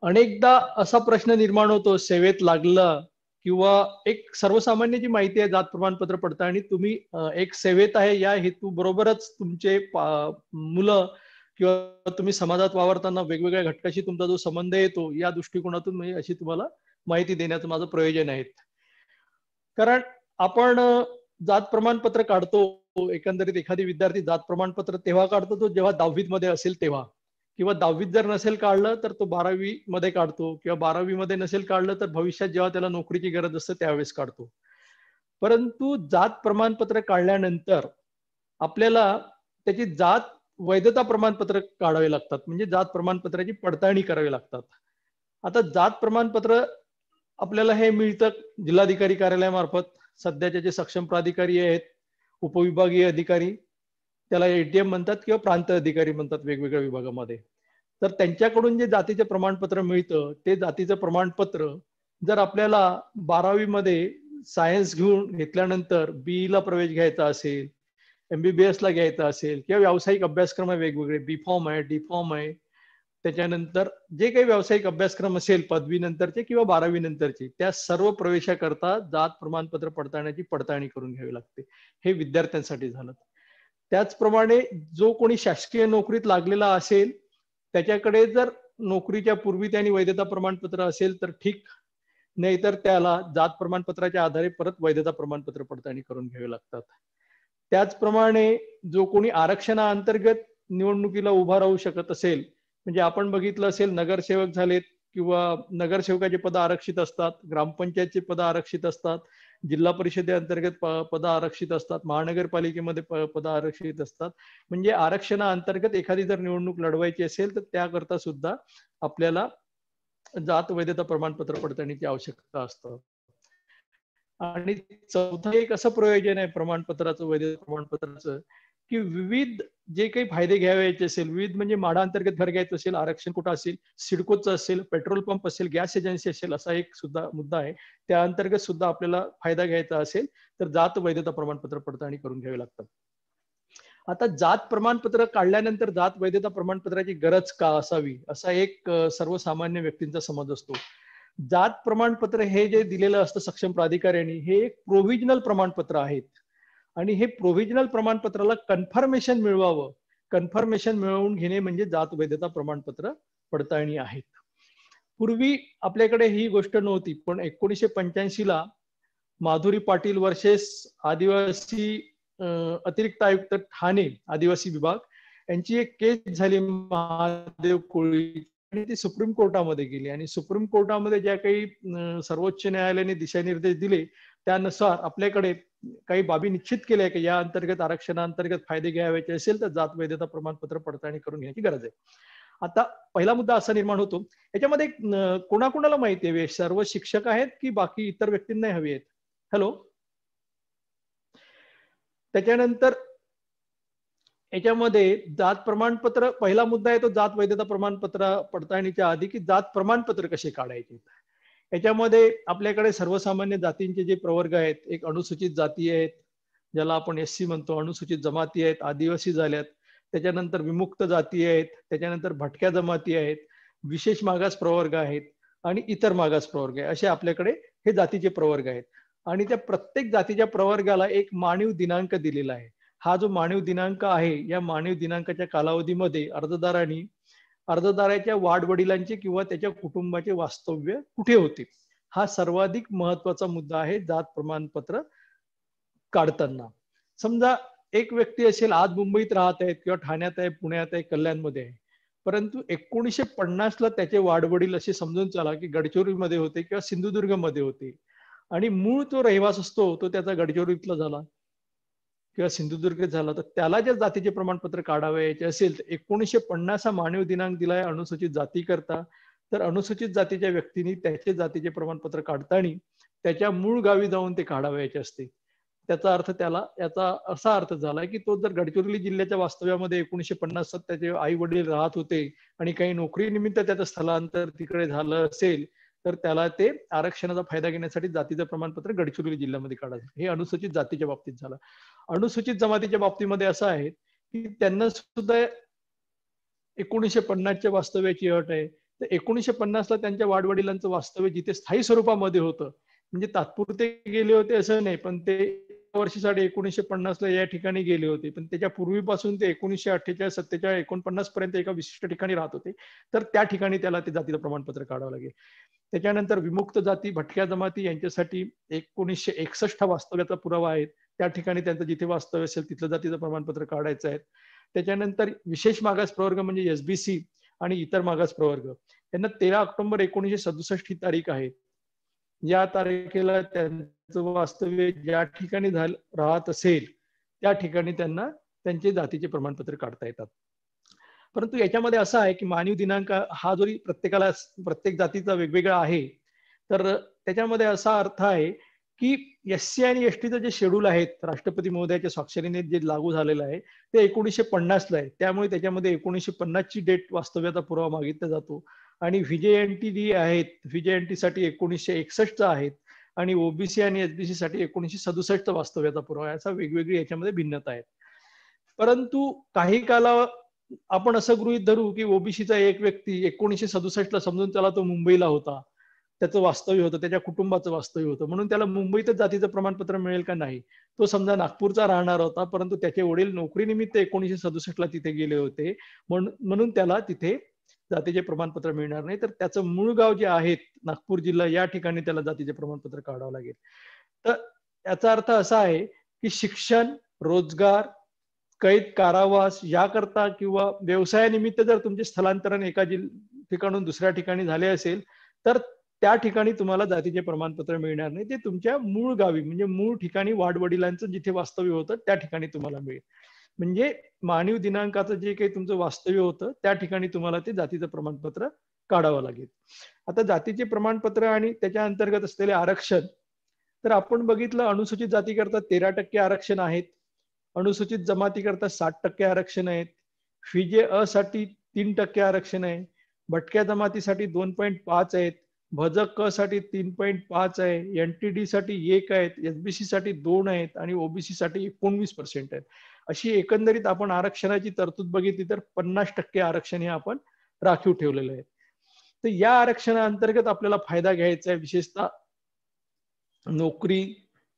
अनेकदा असा प्रश्न निर्माण होतो सेवेत लागला किंवा एक सर्वसामान्य जी माहिती आहे जात प्रमाणपत्र पडताळणी तुम्ही एक सेवेत आहे या हेतू बरोबरच तुमचे मुलं किंवा तुम्ही समाजात वावरताना वेगवेगळ्या घटकाशी तुमचा जो संबंध येतो या दृष्टिकोनातून मी अशी तुम्हाला माहिती देण्याचं माझं प्रयोजन आहे. कारण आपण जात प्रमाणपत्र काढतो, एकंदरीत एखादी विद्यार्थी जात प्रमाणपत्र तेव्हा काढतो तो जेव्हा 10वीत मध्ये असेल तेव्हा, किंवा 10वीत जर नसेल काढलं तर तो 12वी मध्ये काढतो, किंवा 12वी मध्ये नसेल काढलं तर भविष्यात जेव्हा त्याला नोकरीची गरज असते त्यावेळेस काढतो. परंतु जात प्रमाणपत्र काढल्यानंतर आपल्याला त्याची जात वैधता प्रमाणपत्र काढावे लागतात, म्हणजे जात प्रमाणपत्राची पडताळणी करावी लागतात. आता जात प्रमाणपत्र आपल्याला हे मिळतं जिल्हाधिकारी कार्यालयामार्फत. सध्याचे जे सक्षम प्राधिकारी आहेत, उपविभागीय अधिकारी, त्याला एटीएम म्हणतात किंवा प्रांत अधिकारी म्हणतात वेगवेगळ्या विभागामध्ये. तर त्यांच्याकडून जे जातीचे प्रमाणपत्र मिळतं ते जातीचं प्रमाणपत्र जर आपल्याला 12वी मध्ये सायन्स घेतल्यानंतर BE ला प्रवेश घ्यायचा असेल, MBBS ला घ्यायचा असेल, किंवा व्यावसायिक अभ्यासक्रम आहे वेगवेगळे, B.Pharm आहे, D.Pharm आहे, त्याच्यानंतर जे काही व्यावसायिक अभ्यासक्रम असेल पदवी नंतरचे किंवा 12वी नंतरचे, त्या सर्व प्रवेशाकरता जात प्रमाणपत्र पडताळण्याची पडताळणी करून घ्यावी लागते. हे विद्यार्थ्यांसाठी झालं. त्याचप्रमाणे जो कोणी शासकीय नोकरीत लागलेला असेल त्याच्याकडे जर नोकरीच्या पूर्वी त्यांनी वैधता प्रमाणपत्र असेल तर ठीक, नाहीतर त्याला जात प्रमाणपत्राच्या आधारे परत वैधता प्रमाणपत्र पडताळणी करून घ्यावी लागतात. त्याचप्रमाणे जो कोणी आरक्षणाअंतर्गत निवडणुकीला उभा राहू शकत असेल, म्हणजे आपण बघितलं असेल नगरसेवक झालेत किंवा नगरसेवकाचे पद आरक्षित असतात, ग्रामपंचायतचे पद आरक्षित असतात, जिल्हा परिषदेअंतर्गत पद आरक्षित असतात, महानगरपालिकेमध्ये पद आरक्षित असतात. म्हणजे आरक्षणाअंतर्गत एखादी जर निवडणूक लढवायची असेल तर त्याकरता सुद्धा आपल्याला जात वैधता प्रमाणपत्र पडताळणीची आवश्यकता असतं. आणि चौथं एक असं प्रयोजन आहे प्रमाणपत्राचं, वैधता प्रमाणपत्राचं, की विविध जे काही फायदे घ्यायचे असेल, विविध म्हणजे म्हाडा अंतर्गत घर घ्यायचं असेल, आरक्षण कुठं असेल, सिडकोचं असेल, पेट्रोल पंप असेल, गॅस एजन्सी असेल, असा एक सुद्धा मुद्दा आहे. त्या अंतर्गत सुद्धा आपल्याला फायदा घ्यायचा असेल तर जात वैधता प्रमाणपत्र पडताळणी करून घ्यावी लागतात. आता जात प्रमाणपत्र काढल्यानंतर जात वैधता प्रमाणपत्राची गरज का असावी असा एक सर्वसामान्य व्यक्तींचा समज असतो. जात प्रमाणपत्र हे जे दिलेलं असतं सक्षम प्राधिकाऱ्यांनी हे एक प्रोव्हिजनल प्रमाणपत्र आहेत, आणि हे प्रोव्हिजनल प्रमाणपत्राला कन्फर्मेशन मिळवावं, कन्फर्मेशन मिळवून घेणे म्हणजे जात वैधता प्रमाणपत्र पडताळणी आहेत. पूर्वी आपल्याकडे ही गोष्ट नव्हती, पण 1985 ला माधुरी पाटील वर्सेस आदिवासी अतिरिक्त आयुक्त ठाणे आदिवासी विभाग यांची एक केस झाली महादेव कोळी, आणि ती सुप्रीम कोर्टामध्ये गेली. आणि सुप्रीम कोर्टामध्ये ज्या काही सर्वोच्च न्यायालयाने दिशानिर्देश दिले त्यानुसार आपल्याकडे काही बाबी निश्चित केल्या की या अंतर्गत आरक्षणाअंतर्गत फायदे घ्यायचे असेल तर जात वैधता प्रमाणपत्र पडताळणी करून घेण्याची गरज आहे. आता पहिला मुद्दा असा निर्माण होतो, याच्यामध्ये कोणाकोणाला माहिती हवी, सर्व शिक्षक आहेत की बाकी इतर व्यक्तींना हवी आहेत? हॅलो. त्याच्यानंतर याच्यामध्ये जात प्रमाणपत्र, पहिला मुद्दा आहे तो जात वैधता प्रमाणपत्र पडताळणीच्या आधी की जात प्रमाणपत्र कसे काढायचे. याच्यामध्ये आपल्याकडे सर्वसामान्य जातींचे जे प्रवर्ग आहेत, एक अनुसूचित जाती आहेत ज्याला आपण SC म्हणतो, अनुसूचित जमाती आहेत, आदिवासी झाल्यात, त्याच्यानंतर विमुक्त जाती आहेत, त्याच्यानंतर भटक्या जमाती आहेत, विशेष मागास प्रवर्ग आहेत आणि इतर मागास प्रवर्ग आहे, असे आपल्याकडे हे जातीचे प्रवर्ग आहेत. आणि त्या प्रत्येक जातीच्या प्रवर्गाला एक मानीव दिनांक दिलेला आहे. हा जो मानीव दिनांक आहे या मानीव दिनांकाच्या कालावधीमध्ये अर्जदाराच्या वाडवडिलांचे किंवा त्याच्या कुटुंबाचे वास्तव्य कुठे होते, हा सर्वाधिक महत्वाचा मुद्दा आहे जात प्रमाणपत्र काढताना. समजा एक व्यक्ती असेल आज मुंबईत राहत आहेत किंवा ठाण्यात आहे, पुण्यात आहे, कल्याणमध्ये आहे, परंतु 1950 ला त्याचे वाडवडील असे समजून चला की गडचिरोलीमध्ये होते किंवा सिंधुदुर्गमध्ये होते, आणि मूळ तो रहिवास असतो तो त्याचा गडचिरोलीतला झाला किंवा सिंधुदुर्ग झाला, तर त्याला जर जातीचे प्रमाणपत्र काढावयाचे असेल तर 1950 हा मानव दिनांक दिलाय अनुसूचित जाती करता, तर अनुसूचित जातीच्या व्यक्तीने त्याचे जातीचे प्रमाणपत्र काढताना त्याच्या मूळ गावी जाऊन ते काढावयाचे असते. त्याचा अर्थ याचा असा अर्थ झाला की तो जर गडचिरोली जिल्ह्याच्या वास्तव्यामध्ये 1950 त्याचे आई वडील राहत होते आणि काही नोकरीनिमित्त त्याचं स्थलांतर तिकडे झालं असेल तर त्याला ते आरक्षणाचा फायदा घेण्यासाठी जातीचं प्रमाणपत्र गडचिरोली जिल्ह्यामध्ये काढायचं. हे अनुसूचित जातीच्या बाबतीत झालं. अनुसूचित जमातीच्या बाबतीमध्ये असं आहे की त्यांना सुद्धा 1950च्या वास्तव्याची अट आहे. तर 1950ला त्यांच्या वाडवडिलांचं वास्तव्य जिथे स्थायी स्वरूपामध्ये होतं, म्हणजे तात्पुरते गेले होते असं नाही, पण ते वर्षासाठी 1950ला या ठिकाणी गेले होते, पण त्याच्या पूर्वीपासून ते 1948, 47, 49 पर्यंत एका विशिष्ट ठिकाणी राहत होते, तर त्या ठिकाणी त्याला ते जातीचं प्रमाणपत्र काढावं लागेल. त्याच्यानंतर विमुक्त जाती, भटक्या जमाती यांच्यासाठी 1961 वास्तव्याचा पुरावा आहे, त्या ठिकाणी त्यांचं जिथे वास्तव्य असेल तिथलं जातीचं प्रमाणपत्र काढायचं आहे. त्याच्यानंतर विशेष मागास प्रवर्ग म्हणजे एसबीसी आणि इतर मागास प्रवर्ग यांना 13 ऑक्टोबर 1967 ही तारीख आहे. या तारखेला त्यांचं वास्तव्य ज्या ठिकाणी राहत असेल त्या ठिकाणी त्यांना त्यांचे जातीचे प्रमाणपत्र काढता येतात. परंतु याच्यामध्ये असं आहे की मानवी दिनांक हा जरी प्रत्येकाला प्रत्येक जातीचा वेगवेगळा आहे, तर त्याच्यामध्ये असा अर्थ आहे की एससी आणि एसटीचं जे शेड्यूल आहेत राष्ट्रपती महोदयाच्या स्वाक्षरीने जे लागू झालेलं आहे ते 1950ला आहे. त्यामुळे त्याच्यामध्ये 1950 ची डेट वास्तव्याचा पुरावा मागितला जातो. आणि व्हीजेएनटी जी आहेत, व्हीजेएनटी साठी 1961 आहेत आणि ओबीसी आणि एसबीसी साठी 1967 वास्तव्याचा पुरावा, असा वेगवेगळी याच्यामध्ये भिन्नता आहेत. परंतु काही काला आपण असं गृहीत धरू की ओबीसीचा एक व्यक्ती 1967ला समजून त्याला तो मुंबईला होता, त्याचं वास्तव्य होतं, त्याच्या कुटुंबाचं वास्तव्य होतं, म्हणून त्याला मुंबईतच जातीचं प्रमाणपत्र मिळेल का? नाही. तो समजा नागपूरचा राहणार होता, परंतु त्याचे वडील नोकरीनिमित्त 1967ला तिथे गेले होते, म्हणून त्याला तिथे जातीचे प्रमाणपत्र मिळणार नाही, तर त्याचं मूळ गाव जे आहे नागपूर जिल्हा या ठिकाणी त्याला जातीचे प्रमाणपत्र काढावं लागेल. तर याचा अर्थ असा आहे की शिक्षण, रोजगार, कैद, कारावास याकरता किंवा व्यवसायानिमित्त जर तुमचे स्थलांतरण एका ठिकाणून दुसऱ्या ठिकाणी झाले असेल तर त्या ठिकाणी तुम्हाला जातीचे प्रमाणपत्र मिळणार नाही, ते तुमच्या मूळ गावी म्हणजे मूळ ठिकाणी वाडवडिलांचं जिथे वास्तव्य होतं त्या ठिकाणी तुम्हाला मिळेल. म्हणजे मानवी दिनांकाचं जे काही तुमचं वास्तव्य होतं त्या ठिकाणी तुम्हाला ते जातीचं प्रमाणपत्र काढावं लागेल. आता जातीचे प्रमाणपत्र आणि त्याच्या अंतर्गत असलेले आरक्षण, तर आपण बघितलं अनुसूचित जातीकरता 13% आरक्षण आहेत, अनुसूचित जमातीकरता 60% आरक्षण आहेत, फिजे अ साठी 3% आरक्षण आहे, भटक्या जमातीसाठी 2.5 आहेत, भजक क साठी 3.5 आहे, एनटीडी साठी 1 आहेत, एसबीसी साठी 2 आहेत आणि ओबीसी साठी 19% आहेत. अशी एकंदरीत आपण आरक्षणाची तरतूद बघितली तर 50% आरक्षण हे आपण राखीव ठेवलेलं आहे. तर या आरक्षणाअंतर्गत आपल्याला फायदा घ्यायचा आहे, विशेषतः नोकरी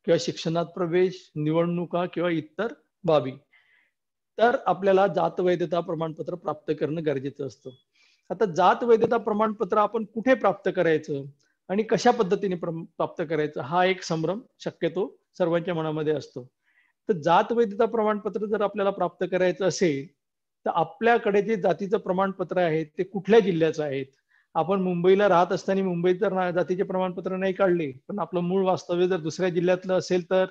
किंवा शिक्षणात प्रवेश, निवडणुका किंवा इतर बाबी. तर आपल्याला जात वैधता प्रमाणपत्र प्राप्त करणं गरजेचं असतं. आता जात वैधता प्रमाणपत्र आपण कुठे प्राप्त करायचं आणि कशा पद्धतीने प्राप्त करायचं हा एक संभ्रम शक्यतो सर्वांच्या मनामध्ये असतो. तर जात वैधता प्रमाणपत्र जर आपल्याला प्राप्त करायचं असेल तर आपल्याकडे जे जातीचं प्रमाणपत्र आहे ते कुठल्या जिल्ह्याचं आहे. आपण मुंबईला राहत असताना मुंबईत जर जातीचे प्रमाणपत्र नाही काढले पण आपलं मूळ वास्तव्य जर दुसऱ्या जिल्ह्यातलं असेल तर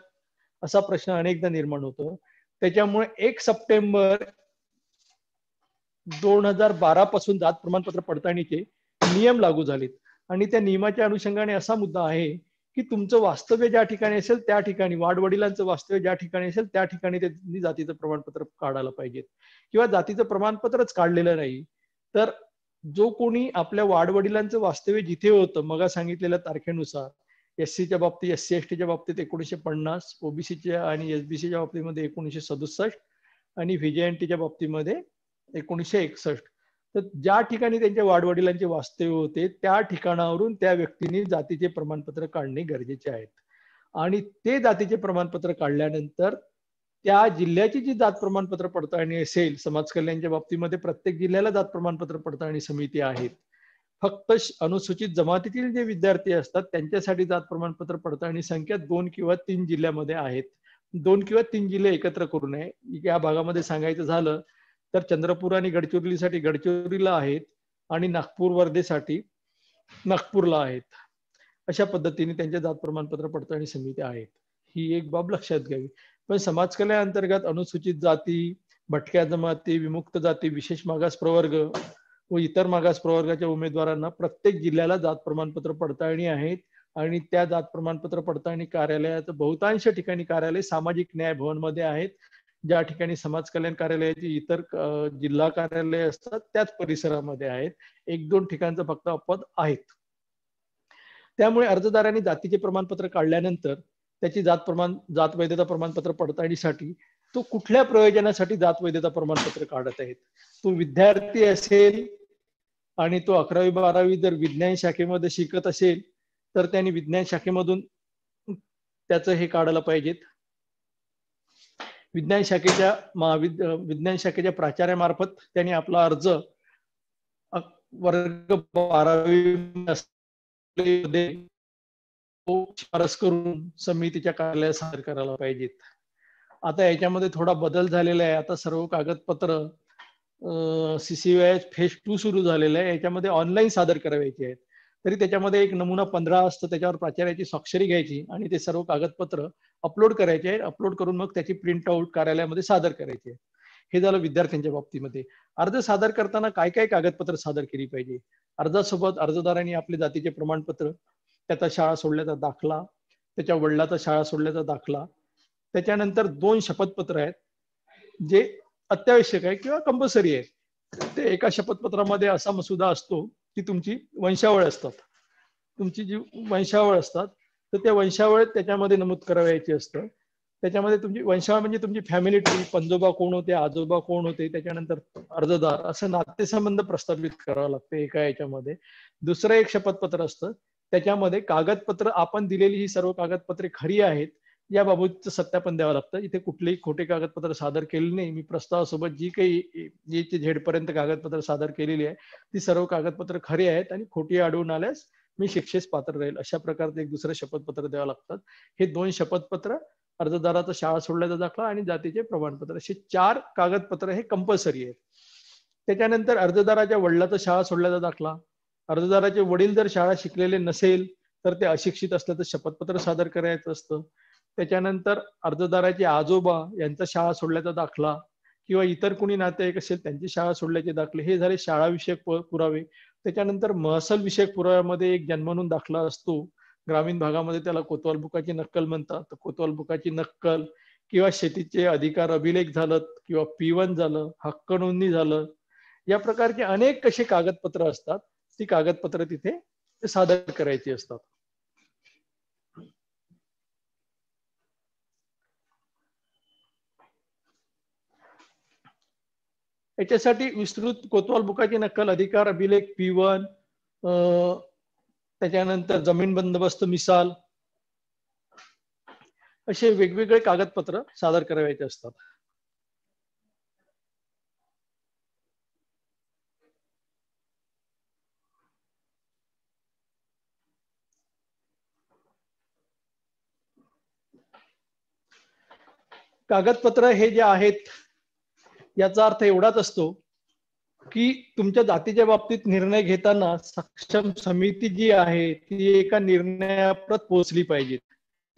असा प्रश्न अनेकदा निर्माण होतो. त्याच्यामुळे 1 सप्टेंबर 2012 पासून जात प्रमाणपत्र पडताळणीचे नियम लागू झालेत आणि त्या नियमाच्या अनुषंगाने असा मुद्दा आहे की तुमचं वास्तव्य ज्या ठिकाणी असेल त्या ठिकाणी वाडवडिलांचं वास्तव्य ज्या ठिकाणी असेल त्या ठिकाणी त्यांनी जातीचं प्रमाणपत्र काढायला पाहिजे. किंवा जातीचं प्रमाणपत्रच काढलेलं नाही तर जो कोणी आपल्या वाडवडिलांचं वास्तव्य जिथे होतं मग सांगितलेल्या तारखेनुसार एससीच्या बाबतीत, एससी एसटीच्या बाबतीत 1950, ओबीसीच्या आणि एसबीसीच्या बाबतीमध्ये 1967 आणि व्हीजेएनटीच्या बाबतीमध्ये 1961. तर ज्या ठिकाणी त्यांच्या वाडवडिलांचे वास्तव्य होते त्या ठिकाणावरून त्या व्यक्तीने जातीचे प्रमाणपत्र काढणे गरजेचे आहेत. आणि ते जातीचे प्रमाणपत्र काढल्यानंतर त्या जिल्ह्याची जी जात प्रमाणपत्र पडताळणी असेल, समाज कल्याणच्या बाबतीमध्ये प्रत्येक जिल्ह्याला जात प्रमाणपत्र पडताळणी समिती आहेत. फक्त अनुसूचित जमातीतील जे विद्यार्थी असतात त्यांच्यासाठी जात प्रमाणपत्र पडताळणी संख्या 2 किंवा 3 जिल्ह्यामध्ये आहेत. 2 किंवा 3 जिल्हे एकत्र करू नये. या भागामध्ये सांगायचं झालं तर चंद्रपूर आणि गडचिरोलीसाठी गडचिरोलीला आहेत आणि नागपूर वर्धेसाठी नागपूरला आहेत. अशा पद्धतीने त्यांच्या जात प्रमाणपत्र पडताळणी समिती आहेत. ही एक बाब लक्षात घ्यावी. पण समाज कल्याण अंतर्गत अनुसूचित जाती, भटक्या जमाती, विमुक्त जाती, विशेष मागास प्रवर्ग व इतर मागास प्रवर्गाच्या उमेदवारांना प्रत्येक जिल्ह्याला जात प्रमाणपत्र पडताळणी आहेत आणि त्या जात प्रमाणपत्र पडताळणी कार्यालयाचं बहुतांश ठिकाणी कार्यालय सामाजिक न्याय भवन मध्ये आहेत. ज्या ठिकाणी समाज कल्याण कार्यालयाची इतर जिल्हा कार्यालय असतात त्याच परिसरामध्ये आहेत. 1-2 ठिकाणचं फक्त अपवाद आहेत. त्यामुळे अर्जदारांनी जातीचे प्रमाणपत्र काढल्यानंतर त्याची जात वैधता प्रमाणपत्र पडताळणीसाठी तो कुठल्या प्रयोजनासाठी जात वैधता प्रमाणपत्र काढत आहेत. तो विद्यार्थी असेल आणि तो 11वी-12वी जर विज्ञान शाखेमध्ये शिकत असेल तर त्यांनी विज्ञान शाखेमधून त्याचं हे काढायला पाहिजेत. विज्ञान शाखेच्या प्राचार्यामार्फत त्यांनी आपला अर्ज वर्ग 12वी शिफारस करून समितीच्या कार्यालयात सादर करायला पाहिजेत. आता याच्यामध्ये थोडा बदल झालेला आहे. आता सर्व कागदपत्र CCVIS फेज 2 सुरू झालेलं आहे. याच्यामध्ये ऑनलाईन सादर करायचे आहेत. तरी त्याच्यामध्ये एक नमुना 15 असतं, त्याच्यावर प्राचार्याची स्वाक्षरी घ्यायची आणि ते सर्व कागदपत्र अपलोड करायचे आहे. अपलोड करून मग त्याची प्रिंट आउट कार्यालयामध्ये सादर करायची आहे. हे झालं विद्यार्थ्यांच्या बाबतीमध्ये. अर्ज सादर करताना काय काय कागदपत्र सादर केली पाहिजे. अर्जासोबत अर्जदारांनी आपले जातीचे प्रमाणपत्र, त्याचा शाळा सोडल्याचा दाखला, त्याच्या वडिलाचा शाळा सोडल्याचा दाखला, त्याच्यानंतर 2 शपथपत्र आहेत जे अत्यावश्यक आहे किंवा कंपल्सरी आहे. ते एका शपथपत्रामध्ये असा मसुदा असतो की तुमची वंशावळ असतात, तुमची जी वंशावळ असतात तर त्या वंशावळ त्याच्यामध्ये नमूद करावयाची असतं. त्याच्यामध्ये तुमची वंशावळ म्हणजे तुमची फॅमिली ट्री, पंजोबा कोण होते, आजोबा कोण होते, त्याच्यानंतर अर्जदार, असं नातेसंबंध प्रस्थापित करावं लागतं एका याच्यामध्ये. दुसरं एक शपथपत्र असतं, त्याच्यामध्ये कागदपत्र आपण दिलेली ही सर्व कागदपत्रे खरी आहेत याबाबतचं सत्यापन द्यावं लागतं. इथे कुठलेही खोटे कागदपत्र सादर केले नाही. मी प्रस्तावासोबत जी काही A ते Z पर्यंत कागदपत्र सादर केलेली आहे ती सर्व कागदपत्र खरी आहेत आणि खोटी आढळून आल्यास मी शिक्षेस पात्र राहील अशा प्रकारचं एक दुसरं शपथपत्र द्यावं लागतं. हे 2 शपथपत्र, अर्जदाराचा शाळा सोडल्याचा दाखला आणि जातीचे प्रमाणपत्र, असे 4 कागदपत्र हे कंपल्सरी आहेत. त्याच्यानंतर अर्जदाराच्या वडिलाचा शाळा सोडल्याचा दाखला, अर्जदाराचे वडील जर शाळा शिकलेले नसेल तर ते अशिक्षित असलं तर शपथपत्र सादर करायचं असतं. त्याच्यानंतर अर्जदाराचे आजोबा यांचा शाळा सोडल्याचा दाखला किंवा इतर कोणी नातेवाईक असेल त्यांची शाळा सोडल्याचे दाखले, हे झाले शाळा विषयक पुरावे. त्याच्यानंतर महसूल विषयक पुराव्यामध्ये एक जन्म नोंद दाखला असतो. ग्रामीण भागामध्ये त्याला कोतवाल बुकाची नक्कल म्हणतात. तर कोतवाल बुकाची नक्कल किंवा शेतीचे अधिकार अभिलेख झालं किंवा P1 झालं, हक्क नोंदणी झालं, या प्रकारचे अनेक असे कागदपत्र असतात. ती कागदपत्र तिथे सादर करायची असतात. याच्यासाठी विस्तृत कोतवाल बुकाची नक्कल, अधिकार अभिलेख P1, त्याच्यानंतर जमीन बंदोबस्त मिसाल, असे वेगवेगळे कागदपत्र सादर करायचे असतात. कागदपत्र हे जे आहेत याचा अर्थ एवढाच असतो की तुमच्या जातीच्या बाबतीत निर्णय घेताना सक्षम समिती जी आहे ती एका निर्णयाप्रत पोहोचली पाहिजे.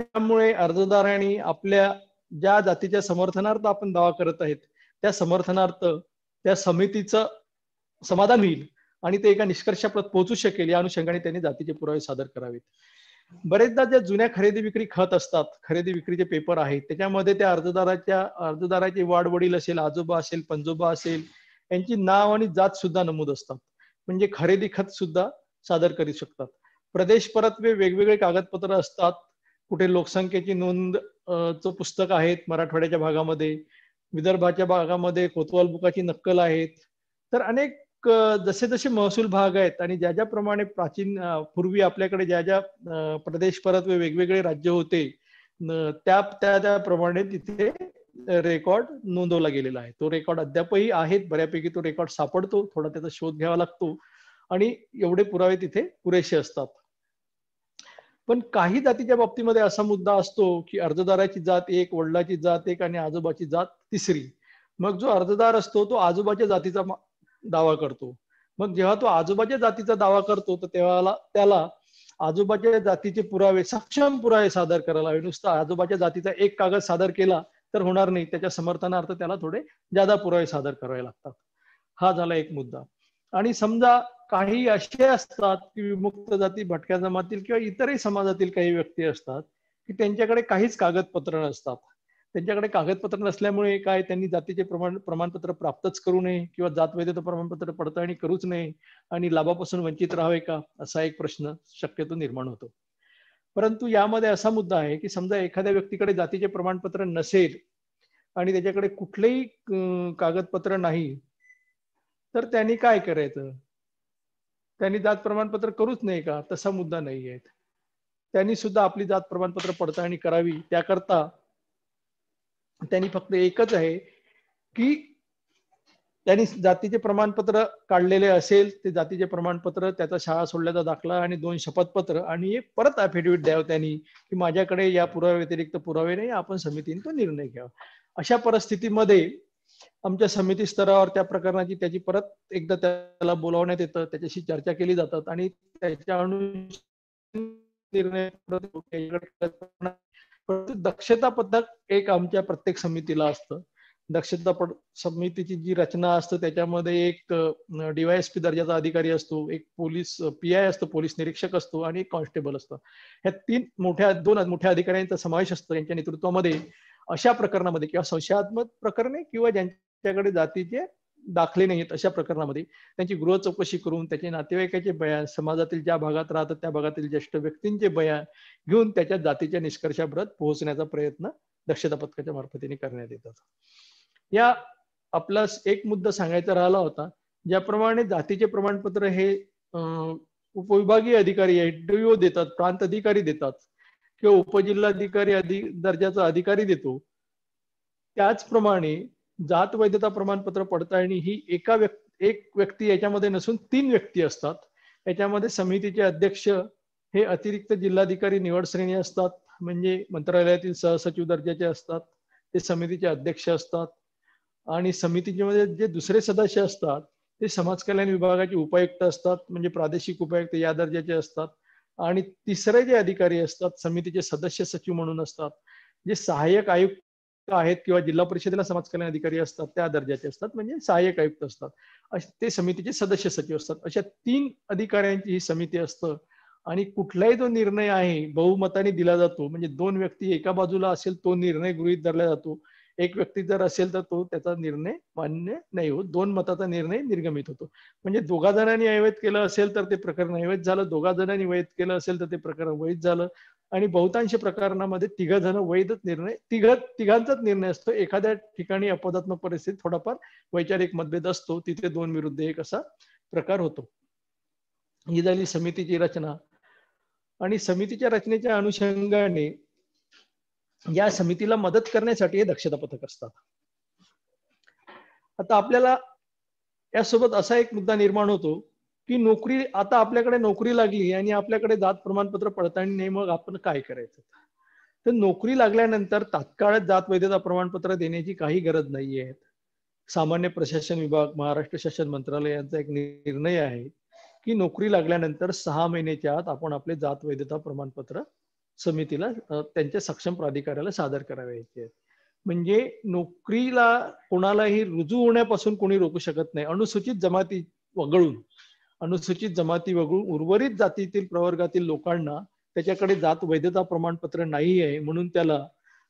त्यामुळे अर्जदारांनी आपल्या ज्या जातीच्या समर्थनार्थ आपण दावा करत आहेत त्या समर्थनार्थ त्या समितीचं समाधान होईल आणि ते एका निष्कर्षाप्रत पोहोचू शकेल या अनुषंगाने त्यांनी जातीचे पुरावे सादर करावेत. बरेचदा ज्या जुन्या खरेदी विक्री खत असतात, खरेदी विक्रीचे पेपर आहेत, त्याच्यामध्ये त्या अर्जदाराचे वाडवडील असेल, आजोबा असेल, पंजोबा असेल, यांची नाव आणि जात सुद्धा नमूद असतात. म्हणजे खरेदी खत सुद्धा सादर करू शकतात. प्रदेश परत्वे वेगवेगळे कागदपत्र असतात. कुठे लोकसंख्येची नोंद चं पुस्तक आहेत मराठवाड्याच्या भागामध्ये, विदर्भाच्या भागामध्ये कोतवाल बुकाची नक्कल आहेत. तर अनेक जसे जसे महसूल भाग आहेत आणि ज्या ज्याप्रमाणे प्राचीन पूर्वी आपल्याकडे ज्या ज्या प्रदेश परत्वे वेगवेगळे राज्य होते त्याप्रमाणे तिथे रेकॉर्ड नोंदवला गेलेला आहे. तो रेकॉर्ड अद्यापही आहेत, बऱ्यापैकी तो रेकॉर्ड सापडतो, थोडा त्याचा शोध घ्यावा लागतो आणि एवढे पुरावे तिथे पुरेसे असतात. पण काही जातीच्या बाबतीमध्ये असा मुद्दा असतो की अर्जदाराची जात एक, वडिलाची जात एक आणि आजोबाची जात तिसरी. मग जो अर्जदार असतो तो आजोबाच्या जातीचा दावा करतो. मग जेव्हा तो आजोबाच्या जातीचा दावा करतो तर तेव्हा त्याला आजोबाच्या जातीचे पुरावे, सक्षम पुरावे सादर करायला हवे. नुसता आजोबाच्या जातीचा एक कागद सादर केला तर होणार नाही, त्याच्या समर्थनार्थ त्याला थोडे जादा पुरावे सादर करावे लागतात. हा झाला एक मुद्दा. आणि समजा काही असे असतात की विमुक्त जाती, भटक्या जमातील किंवा इतरही समाजातील काही व्यक्ती असतात की त्यांच्याकडे काहीच कागदपत्र नसतात. त्यांच्याकडे कागदपत्र नसल्यामुळे काय त्यांनी जातीचे प्रमाणपत्र प्राप्तच करू नये किंवा जात वैधता प्रमाणपत्र पडताळणी करूच नये आणि लाभापासून वंचित राहावे का, असा एक प्रश्न शक्यतो निर्माण होतो. परंतु यामध्ये असा मुद्दा आहे की समजा एखाद्या व्यक्तीकडे जातीचे प्रमाणपत्र नसेल आणि त्याच्याकडे कुठलेही कागदपत्र नाही तर त्यांनी काय करायचं. त्यांनी जात प्रमाणपत्र करूच नाही का? तसा मुद्दा नाही आहे. त्यांनी सुद्धा आपली जात प्रमाणपत्र पडताळणी करावी. त्याकरता त्यांनी फक्त एकच आहे की त्यांनी जातीचे प्रमाणपत्र काढलेले असेल, ते जातीचे प्रमाणपत्र, त्याचा शाळा सोडल्याचा दाखला आणि 2 शपथपत्र आणि एक परत ॲफिडेव्हिट द्यावं त्यांनी, की माझ्याकडे या पुराव्या व्यतिरिक्त पुरावे नाही, आपण समितीने तो निर्णय घ्यावा. अशा परिस्थितीमध्ये आमच्या समिती स्तरावर त्या प्रकरणाची त्याची परत एकदा त्याला बोलावण्यात येतं, त्याच्याशी चर्चा केली जातात आणि त्याच्या निर्णय दक्षता पथक एक आमच्या प्रत्येक समितीला असतं. दक्षता समितीची जी रचना असते त्याच्यामध्ये एक DYSP दर्जाचा अधिकारी असतो, एक पोलीस PI असतो, पोलीस निरीक्षक असतो आणि एक कॉन्स्टेबल असतो. ह्या दोन मोठ्या अधिकाऱ्यांचा समावेश असतो यांच्या नेतृत्वामध्ये. अशा प्रकरणामध्ये किंवा संशयात्मक प्रकरणे किंवा ज्यांच्याकडे जातीचे दाखले नाहीत अशा प्रकरणामध्ये त्यांची गृह चौकशी करून त्याचे नातेवाईकाचे बयान, समाजातील ज्या भागात राहतात त्या भागातील ज्येष्ठ व्यक्तींचे बयान घेऊन त्याच्या जातीच्या निष्कर्षापर्यंत पोहोचण्याचा प्रयत्न दक्षता पथकाच्या मार्फतीने करण्यात येतात. या आपला एक मुद्दा सांगायचा राहिला होता, ज्याप्रमाणे जातीचे प्रमाणपत्र हे उपविभागीय अधिकारी DO देतात, प्रांत अधिकारी देतात किंवा उपजिल्हाधिकारी दर्जाचा अधिकारी देतो, त्याचप्रमाणे जात वैधता प्रमाणपत्र पडताळणी ही एक व्यक्ती याच्यामध्ये नसून 3 व्यक्ती असतात. याच्यामध्ये समितीचे अध्यक्ष हे अतिरिक्त जिल्हाधिकारी निवड श्रेणी असतात, म्हणजे मंत्रालयातील सहसचिव दर्जाचे असतात, ते समितीचे अध्यक्ष असतात. आणि समितीमध्ये जे दुसरे सदस्य असतात ते समाज कल्याण विभागाचे उपायुक्त असतात, म्हणजे प्रादेशिक उपायुक्त या दर्जाचे असतात. आणि तिसरे जे अधिकारी असतात समितीचे सदस्य सचिव म्हणून असतात, जे सहाय्यक आयुक्त आहेत किंवा जिल्हा परिषदेला समाज कल्याण अधिकारी असतात त्या दर्जाचे असतात, म्हणजे सहाय्यक आयुक्त असतात. ते समितीचे सदस्य सचिव असतात. अशा 3 अधिकाऱ्यांची ही समिती असतं. आणि कुठलाही जो निर्णय आहे बहुमताने दिला जातो, म्हणजे 2 व्यक्ती एका बाजूला असेल तो निर्णय गृहीत धरला जातो, एक व्यक्ती जर असेल तर तो त्याचा निर्णय मान्य नाही होत, 2 मताचा निर्णय निर्गमित होतो. म्हणजे दोघा जणांनी अवैध केलं असेल तर ते प्रकरण अवैध झालं, दोघा जणांनी वैध केलं असेल तर ते प्रकरण वैध झालं. आणि बहुतांश प्रकरणामध्ये 3 जण वैधच निर्णय, तिघांचाच निर्णय असतो. एखाद्या ठिकाणी अपवादात्मक परिस्थितीत थोडाफार वैचारिक मतभेद असतो, तिथे 2 विरुद्ध 1 असा प्रकार होतो. ही झाली समितीची रचना. आणि समितीच्या रचनेच्या अनुषंगाने या समितीला मदत करण्यासाठी हे दक्षता पथक असतात. आता आपल्याला यासोबत असा एक मुद्दा निर्माण होतो की नोकरी, आता आपल्याकडे नोकरी लागली आणि आपल्याकडे जात प्रमाणपत्र पडताळणी नाही, मग आपण काय करायचं? तर नोकरी लागल्यानंतर तात्काळ जात वैधता प्रमाणपत्र देण्याची काही गरज नाहीये. सामान्य प्रशासन विभाग, महाराष्ट्र शासन मंत्रालय यांचा एक निर्णय आहे की नोकरी लागल्यानंतर 6 महिन्याच्या आत आपण आपले जात वैधता प्रमाणपत्र समितीला, त्यांच्या सक्षम प्राधिकाऱ्याला सादर करायचे. म्हणजे नोकरीला कोणालाही रुजू होण्यापासून कोणी रोखू शकत नाही. अनुसूचित जमाती वगळून उर्वरित जातीतील प्रवर्गातील लोकांना त्याच्याकडे जात वैधता प्रमाणपत्र नाही आहे म्हणून त्याला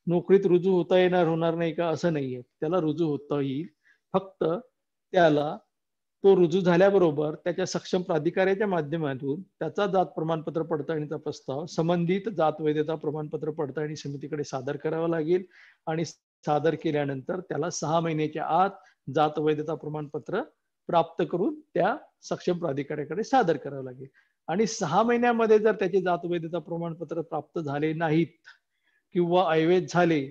नोकरीत रुजू होणार नाही का, असं नाहीये. त्याला रुजू होता येईल. फक्त त्याला तो रुजू झाल्याबरोबर त्याच्या सक्षम प्राधिकाऱ्याच्या माध्यमातून त्याचा जात प्रमाणपत्र पडताळणीचा प्रस्ताव संबंधित जात वैधता प्रमाणपत्र पडताळणी समितीकडे सादर करावा लागेल. आणि सादर केल्यानंतर त्याला 6 महिन्याच्या आत जात वैधता प्रमाणपत्र प्राप्त करून त्या सक्षम प्राधिकाऱ्याकडे सादर करावं लागेल. आणि 6 महिन्यामध्ये जर त्याचे जात वैधता प्रमाणपत्र प्राप्त झाले नाहीत किंवा अवैध झाले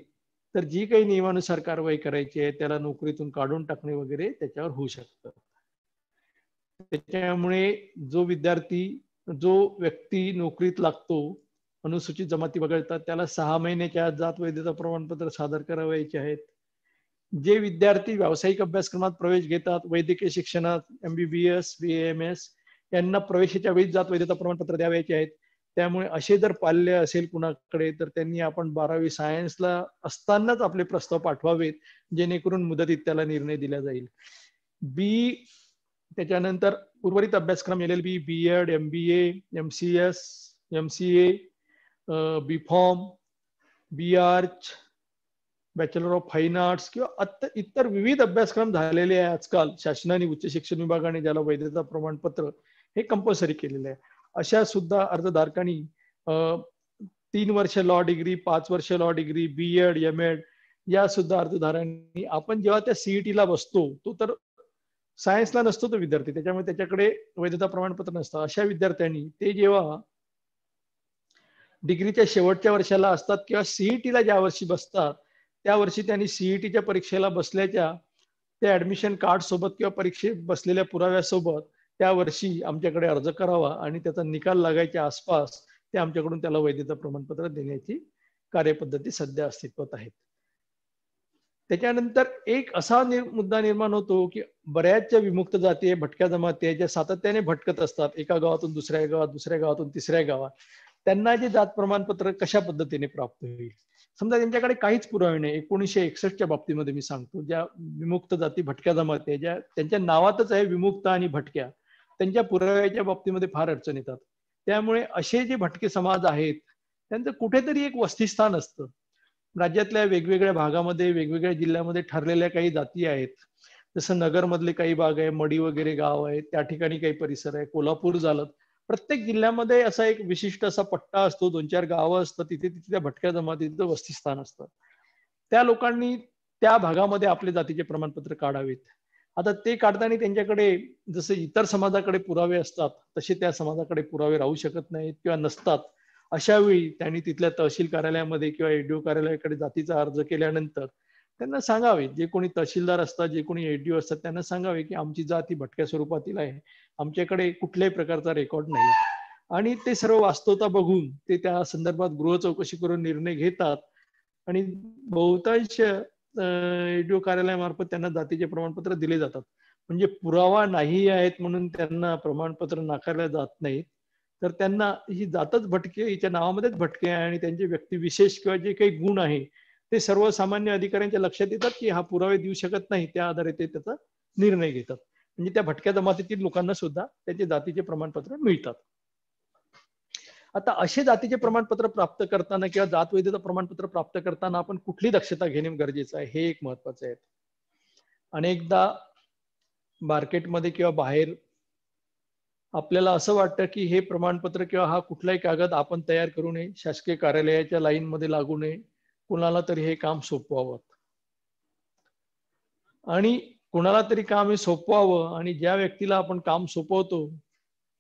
तर जी काही नियमानुसार कारवाई करायची आहे, त्याला नोकरीतून काढून टाकणे वगैरे त्याच्यावर होऊ शकतं. त्याच्यामुळे जो व्यक्ती नोकरीत लागतो, अनुसूचित जमाती वगळता, त्याला 6 महिन्याच्या जात वैधता प्रमाणपत्र सादर करावायचे आहेत. जे विद्यार्थी व्यावसायिक अभ्यासक्रमात प्रवेश घेतात, वैद्यकीय शिक्षणात MBBS, BAMS यांना प्रवेशाच्या वेळी जात वैधता प्रमाणपत्र द्यावायचे आहेत. त्यामुळे असे जर पाल्य असेल कुणाकडे तर त्यांनी आपण 12वी सायन्सला असतानाच आपले प्रस्ताव पाठवावेत, जेणेकरून मुदतीत त्याला निर्णय दिला जाईल. त्याच्यानंतर उर्वरित अभ्यासक्रम LLB, BEd, MBA, MCS, MCA, BPharm, BArch, bachelor of fine arts किंवा इतर विविध अभ्यासक्रम झालेले आहे आजकाल. शासनाने उच्च शिक्षण विभागाने ज्याला वैधता प्रमाणपत्र हे कंपल्सरी केलेलं आहे. अशा सुद्धा अर्जदारकांनी 3 वर्ष लॉ डिग्री, 5 वर्ष लॉ डिग्री, BEd, MEd या सुद्धा अर्जदारांनी आपण जेव्हा त्या CET ला बसतो, तो तर सायन्सला नसतो तो विद्यार्थी, त्याच्यामुळे त्याच्याकडे वैधता प्रमाणपत्र नसतं. अशा विद्यार्थ्यांनी ते जेव्हा डिग्रीच्या शेवटच्या वर्षाला असतात किंवा सीईटीला ज्या वर्षी बसतात, त्या वर्षी त्यांनी सीईटीच्या परीक्षेला बसल्याच्या त्या ऍडमिशन कार्ड सोबत किंवा परीक्षेत बसलेल्या पुराव्यासोबत त्या वर्षी आमच्याकडे अर्ज करावा आणि त्याचा निकाल लागायच्या आसपास ते आमच्याकडून त्याला वैधता प्रमाणपत्र देण्याची कार्यपद्धती सध्या अस्तित्वात आहेत. त्याच्यानंतर एक असा मुद्दा निर्माण होतो की बऱ्याचशा विमुक्त जाती भटक्या जमाती ज्या सातत्याने भटकत असतात, एका गावातून दुसऱ्या गावात, दुसऱ्या गावातून तिसऱ्या गावात, त्यांना जे जात प्रमाणपत्र कशा पद्धतीने प्राप्त होईल. समजा त्यांच्याकडे काहीच पुरावे नाही. 1961च्या बाबतीमध्ये मी सांगतो, ज्या विमुक्त जाती भटक्या जमाती ज्या त्यांच्या नावातच आहे विमुक्त आणि भटक्या, त्यांच्या पुराव्याच्या बाबतीमध्ये फार अडचण येतात. त्यामुळे असे जे भटके समाज आहेत त्यांचं कुठेतरी एक वसतिस्थान असतं. राज्यातल्या वेगवेगळ्या भागामध्ये, वेगवेगळ्या जिल्ह्यामध्ये ठरलेल्या काही जाती आहेत. जसं नगरमधले काही भाग आहे, मडी वगैरे गाव आहे, त्या ठिकाणी काही परिसर आहे, कोल्हापूर झालं. प्रत्येक जिल्ह्यामध्ये असा एक विशिष्ट असा पट्टा असतो, 2-4 गावं असतात, तिथे त्या भटक्या जमातीचं वसतिस्थान असतं. त्या लोकांनी त्या भागामध्ये आपले जातीचे प्रमाणपत्र काढावेत. आता ते काढताना त्यांच्याकडे जसे इतर समाजाकडे पुरावे असतात तसे त्या समाजाकडे पुरावे राहू शकत नाहीत किंवा नसतात. अशा वेळी त्यांनी तिथल्या तहसील कार्यालयामध्ये किंवा एडीओ कार्यालयाकडे जातीचा अर्ज केल्यानंतर त्यांना सांगावे, जे कोणी तहसीलदार असतात, जे कोणी एडीओ असतात, त्यांना सांगावे की आमची जात ही भटक्या स्वरूपातील आहे, आमच्याकडे कुठल्याही प्रकारचा रेकॉर्ड नाही. आणि ते सर्व वास्तवता बघून ते त्या संदर्भात गृह चौकशी करून निर्णय घेतात आणि बहुतांश एडीओ कार्यालयामार्फत त्यांना जातीचे प्रमाणपत्र दिले जातात. म्हणजे पुरावा नाही आहेत म्हणून त्यांना प्रमाणपत्र नाकारले जात नाहीत, तर त्यांना ही जातच भटके, हिच्या नावामध्येच भटके आहे आणि त्यांचे व्यक्तिविशेष किंवा जे काही गुण आहे ते सर्वसामान्य अधिकाऱ्यांच्या लक्षात येतात की हा पुरावे देऊ शकत नाही, त्या आधारे ते त्याचा निर्णय घेतात. म्हणजे त्या भटक्या जमातीतील लोकांना सुद्धा त्याचे जातीचे प्रमाणपत्र मिळतात. आता असे जातीचे प्रमाणपत्र प्राप्त करताना किंवा जात वैधता प्रमाणपत्र प्राप्त करताना आपण कुठली दक्षता घेणे गरजेचं आहे, हे एक महत्वाचं आहे. अनेकदा मार्केटमध्ये किंवा बाहेर आपल्याला असं वाटतं की हे प्रमाणपत्र किंवा हा कुठलाही कागद आपण तयार करू नये, शासकीय कार्यालयाच्या लाईन मध्ये लागू नये, कुणाला तरी हे काम सोपवावं आणि कुणाला तरी काम हे सोपवावं आणि ज्या व्यक्तीला आपण काम सोपवतो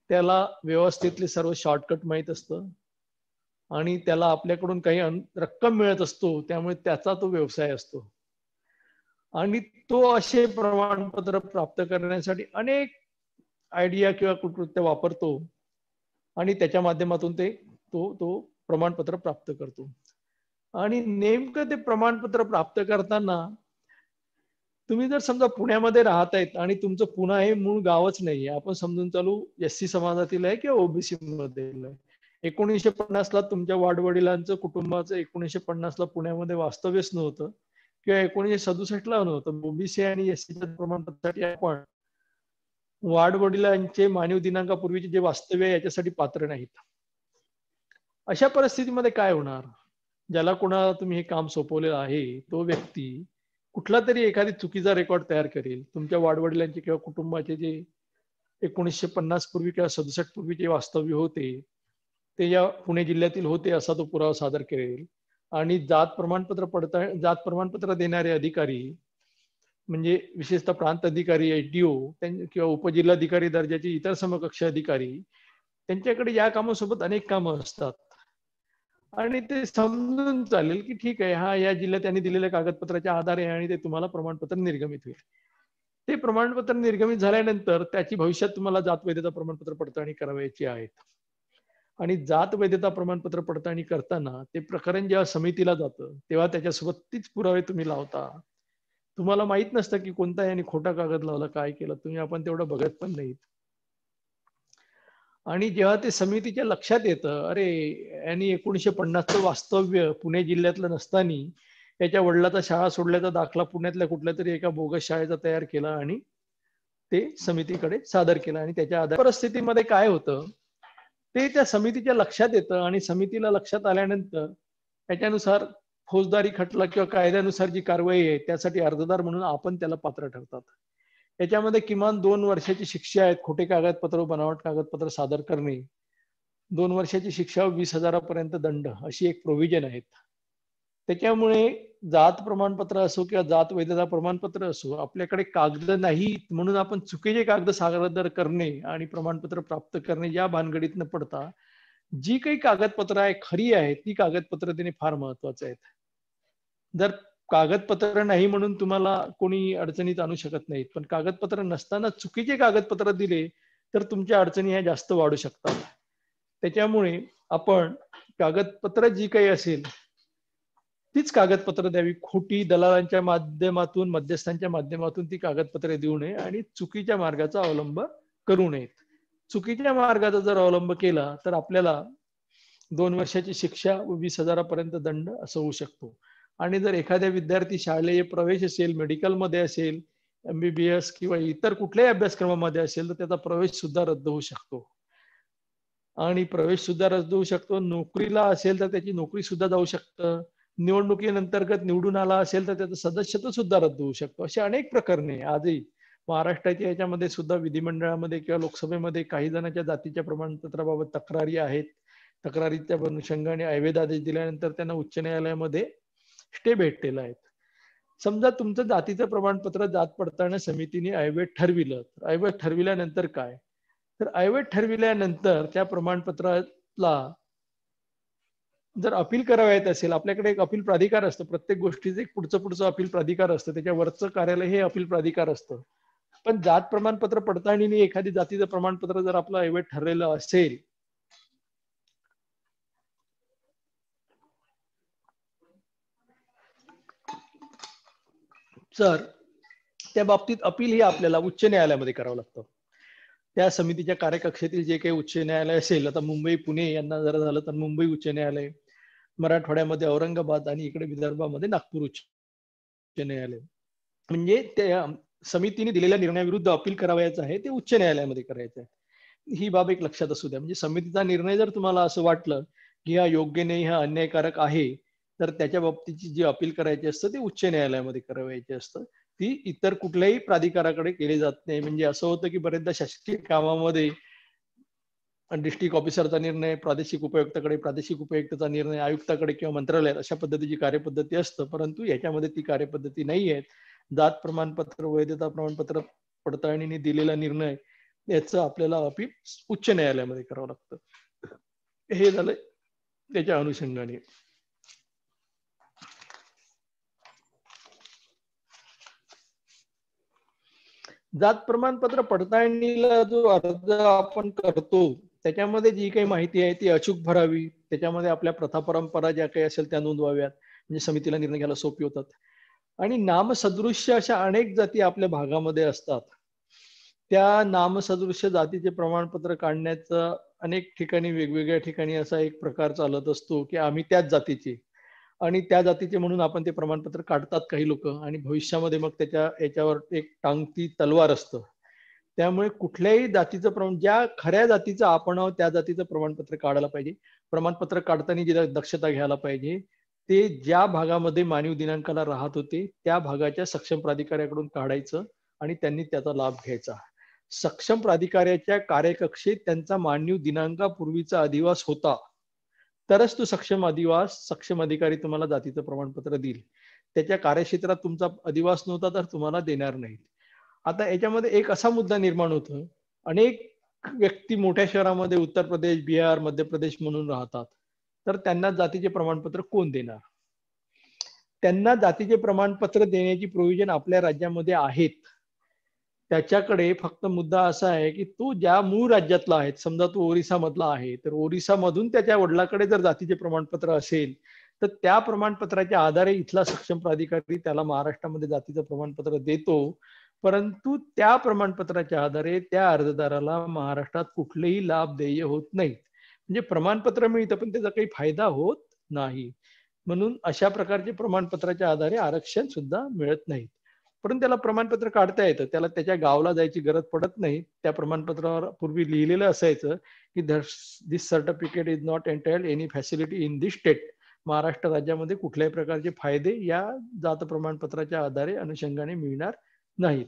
त्याला व्यवस्थेतले सर्व शॉर्टकट माहीत असतं आणि त्याला आपल्याकडून काही रक्कम मिळत असतो, त्यामुळे त्याचा तो व्यवसाय असतो आणि तो असे प्रमाणपत्र प्राप्त करण्यासाठी अनेक आयडिया किंवा कृत्य वापरतो आणि त्याच्या माध्यमातून तो प्रमाणपत्र प्राप्त करतो. आणि नेमकं ते प्रमाणपत्र प्राप्त करताना तुम्ही जर समजा पुण्यामध्ये राहतायत आणि तुमचं पुणा हे मूळ गावच नाहीये, आपण समजून चालू एससी समाजातील आहे किंवा ओबीसी मध्ये आहे. 1950 ला तुमच्या वाडवडिलांचं कुटुंबाचं 1950 ला पुण्यामध्ये वास्तव्यच नव्हतं किंवा 1967 ला नव्हतं. ओबीसी आणि एससीच्या प्रमाणपत्रासाठी आपण वाडवडिलांचे मानव दिनांकापूर्वीचे जे वास्तव्य याच्यासाठी पात्र नाहीत. अशा परिस्थितीमध्ये काय होणार? ज्याला कोणाला तुम्ही हे काम सोपवलेलं आहे तो व्यक्ती कुठला तरी एखादी चुकीचा रेकॉर्ड तयार करेल. तुमच्या वाडवडिलांचे किंवा कुटुंबाचे जे 1950 पूर्वी किंवा 67 पूर्वीचे वास्तव्य होते ते या पुणे जिल्ह्यातील होते असा तो पुरावा सादर करेल आणि जात प्रमाणपत्र देणारे अधिकारी म्हणजे विशेषतः प्रांत अधिकारी, एडीओ किंवा उपजिल्हाधिकारी दर्जाचे इतर समकक्ष अधिकारी, त्यांच्याकडे या कामासोबत अनेक कामं असतात आणि ते समजून चालेल की ठीक आहे, हा या जिल्ह्यात त्यांनी दिलेल्या कागदपत्राच्या आधारे आणि ते तुम्हाला प्रमाणपत्र निर्गमित होईल. ते प्रमाणपत्र निर्गमित झाल्यानंतर त्याची भविष्यात तुम्हाला जात वैधता प्रमाणपत्र पडताळणी करावयाची आहेत आणि जात वैधता प्रमाणपत्र पडताळणी करताना ते प्रकरण जेव्हा समितीला जातं तेव्हा त्याच्यासोबत तीच पुरावे तुम्ही लावता. तुम्हाला माहित नसतं की कोणता याने खोटा कागद लावला, काय केलं, तुम्ही आपण तेवढं बघत पण नाहीत. आणि जेव्हा ते समितीच्या लक्षात येतं, अरे यांनी 1950चं वास्तव्य पुणे जिल्ह्यातलं नसताना याच्या वडिलाचा शाळा सोडल्याचा दाखला पुण्यातल्या कुठल्या तरी एका बोगस शाळेचा तयार केला आणि ते समितीकडे सादर केला आणि त्याच्या आधार परिस्थितीमध्ये काय होतं ते त्या समितीच्या लक्षात येतं आणि समितीला लक्षात आल्यानंतर त्याच्यानुसार फौजदारी खटला किंवा कायद्यानुसार जी कारवाई आहे त्यासाठी अर्जदार म्हणून आपण त्याला पात्र ठरतात. याच्यामध्ये किमान 2 वर्षाची शिक्षा आहेत. खोटे कागदपत्र, बनावट कागदपत्र सादर करणे, 2 वर्षाची शिक्षा, 20,000 पर्यंत दंड, अशी एक प्रोव्हिजन आहेत. त्याच्यामुळे जात प्रमाणपत्र असो किंवा जात वैधता प्रमाणपत्र असो, आपल्याकडे कागद नाही म्हणून आपण चुकीचे कागद सादर करणे आणि प्रमाणपत्र प्राप्त करणे या भानगडीत न पडता जी काही कागदपत्र आहे खरी आहे ती कागदपत्र देणे फार महत्वाचं आहे. जर कागदपत्र नाही म्हणून तुम्हाला कोणी अडचणीत आणू शकत नाहीत, पण कागदपत्र नसताना चुकीचे कागदपत्र दिले तर तुमच्या अडचणी ह्या जास्त वाढू शकतात. त्याच्यामुळे आपण कागदपत्र जी काही असेल तीच कागदपत्र द्यावी. खोटी दलालांच्या माध्यमातून, मध्यस्थांच्या माध्यमातून ती कागदपत्रे देऊ नये आणि चुकीच्या मार्गाचा अवलंब करू नयेत. चुकीच्या मार्गाचा जर अवलंब केला तर आपल्याला 2 वर्षाची शिक्षा व 20,000 दंड असं होऊ शकतो. आणि जर एखाद्या विद्यार्थी शालेय प्रवेश असेल, मेडिकलमध्ये असेल, MBBS किंवा इतर कुठल्याही अभ्यासक्रमामध्ये असेल तर त्याचा प्रवेश सुद्धा रद्द होऊ शकतो. आणि प्रवेश सुद्धा रद्द होऊ शकतो. नोकरीला असेल तर त्याची नोकरी सुद्धा जाऊ शकतं. निवडणुकीअंतर्गत निवडून आला असेल तर त्याचं सदस्यत्व सुद्धा रद्द होऊ शकतो. अशी अनेक प्रकरणे आजही महाराष्ट्राच्या याच्यामध्ये सुद्धा विधिमंडळामध्ये किंवा लोकसभेमध्ये काही जणांच्या जातीच्या प्रमाणपत्राबाबत तक्रारी आहेत. तक्रारीच्या अनुषंगाने अवैध आदेश दिल्यानंतर त्यांना उच्च न्यायालयामध्ये स्टे भेटलेला आहे. समजा तुमचं जातीचं प्रमाणपत्र जात पडताळणी समितीने अवैध ठरविलं, अवैध ठरविल्यानंतर काय? तर अवैध ठरविल्यानंतर त्या प्रमाणपत्राला जर अपील करावयात असेल, आपल्याकडे एक अपील प्राधिकार असतं. प्रत्येक गोष्टीचं एक पुढचं अपील प्राधिकार असतं. त्याच्या वरचं कार्यालय हे अपील प्राधिकार असतं. पण जात प्रमाणपत्र पडताळणीने एखादी जातीचं प्रमाणपत्र जर आपलं अवैध ठरलेलं असेल तर त्या बाबतीत अपील हे आपल्याला उच्च न्यायालयामध्ये करावं लागतं. त्या समितीच्या कार्यकक्षेतील जे काही उच्च न्यायालय असेल, आता मुंबई पुणे यांना जर झालं तर मुंबई उच्च न्यायालय, मराठवाड्यामध्ये औरंगाबाद आणि इकडे विदर्भामध्ये नागपूर उच्च न्यायालय. म्हणजे त्या समितीने दिलेल्या निर्णयाविरुद्ध अपील करावयाचं आहे ते उच्च न्यायालयामध्ये करायचं आहे. ही बाब एक लक्षात असू द्या. म्हणजे समितीचा निर्णय जर तुम्हाला असं वाटलं की हा योग्य नाही, हा अन्यायकारक आहे, तर त्याच्या बाबतीची जी अपील करायची असतं ते उच्च न्यायालयामध्ये करायची असतं. ती इतर कुठल्याही प्राधिकाराकडे केली जात नाही. म्हणजे असं होतं की बरेचदा शासकीय कामामध्ये डिस्ट्रिक्ट ऑफिसरचा निर्णय प्रादेशिक उपायुक्ताकडे, प्रादेशिक उपायुक्ताचा निर्णय आयुक्ताकडे किंवा मंत्रालयात अशा पद्धतीची कार्यपद्धती असतं. परंतु याच्यामध्ये ती कार्यपद्धती नाही आहे. जात प्रमाणपत्र, वैधता प्रमाणपत्र पडताळणीने दिलेला निर्णय याचं आपल्याला अपील उच्च न्यायालयामध्ये करावं लागतं. हे झालं त्याच्या अनुषंगाने. जात प्रमाणपत्र पडताळणीला जो अर्ज आपण करतो त्याच्यामध्ये जी काही माहिती आहे ती अचूक भरावी. त्याच्यामध्ये आपल्या प्रथा परंपरा ज्या काही असेल त्या नोंदवाव्यात, म्हणजे समितीला निर्णय घ्यायला सोपी होतात. आणि नामसदृश्य अशा अनेक जाती आपल्या भागामध्ये असतात. त्या नामसदृश्य जातीचे प्रमाणपत्र काढण्याचं अनेक ठिकाणी वेगवेगळ्या ठिकाणी असा एक प्रकार चालत असतो की आम्ही त्याच जातीचे आणि त्या जातीचे म्हणून आपण ते प्रमाणपत्र काढतात काही लोक, आणि भविष्यामध्ये मग त्याच्या याच्यावर एक टांगती तलवार असतं. त्यामुळे कुठल्याही जातीचं प्रमाण, ज्या खऱ्या जातीचं आपण आहोत त्या जातीचं प्रमाणपत्र काढायला पाहिजे. प्रमाणपत्र काढताना जी दक्षता घ्यायला पाहिजे ते ज्या भागामध्ये मानवी दिनांकाला राहत होते त्या भागाच्या सक्षम प्राधिकाऱ्याकडून काढायचं आणि त्यांनी त्याचा लाभ घ्यायचा. सक्षम प्राधिकाऱ्याच्या कार्यकक्षेत त्यांचा मानवी दिनांकापूर्वीचा अधिवास होता तरच तो सक्षम अधिकारी तुम्हाला जातीचं प्रमाणपत्र देईल. त्याच्या कार्यक्षेत्रात तुमचा अधिवास नव्हता तर तुम्हाला देणार नाही. आता याच्यामध्ये एक असा मुद्दा निर्माण होतो, अनेक व्यक्ती मोठ्या शहरामध्ये उत्तर प्रदेश, बिहार, मध्य प्रदेश म्हणून राहतात, तर त्यांना जातीचे प्रमाणपत्र कोण देणार? त्यांना जातीचे प्रमाणपत्र देण्याची प्रोव्हिजन आपल्या राज्यामध्ये आहेत. त्याच्याकडे फक्त मुद्दा असा आहे की तो ज्या मूळ राज्यातला आहे, समजा तो ओरिसा मधला आहे, तर ओरिसा मधून त्याच्या वडिलाकडे जर जातीचे प्रमाणपत्र असेल तर त्या प्रमाणपत्राच्या आधारे इथला सक्षम प्राधिकारी त्याला महाराष्ट्रामध्ये जातीचं प्रमाणपत्र देतो. परंतु त्या प्रमाणपत्राच्या आधारे त्या अर्जदाराला महाराष्ट्रात कुठलेही लाभ देय होत नाहीत. म्हणजे प्रमाणपत्र मिळतं पण त्याचा काही फायदा होत नाही. म्हणून अशा प्रकारचे प्रमाणपत्राच्या आधारे आरक्षण सुद्धा मिळत नाही. परंतु त्याला प्रमाणपत्र काढता येतं, त्याला त्याच्या गावाला जायची गरज पडत नाही. त्या प्रमाणपत्रावर पूर्वी लिहिलेलं असायचं की this certificate is not entitled any facility in this state. Maharashtra राज्यामध्ये कुठल्याही प्रकारचे फायदे या जात प्रमाणपत्राच्या आधारे अनुषंगाने मिळणार नाहीत,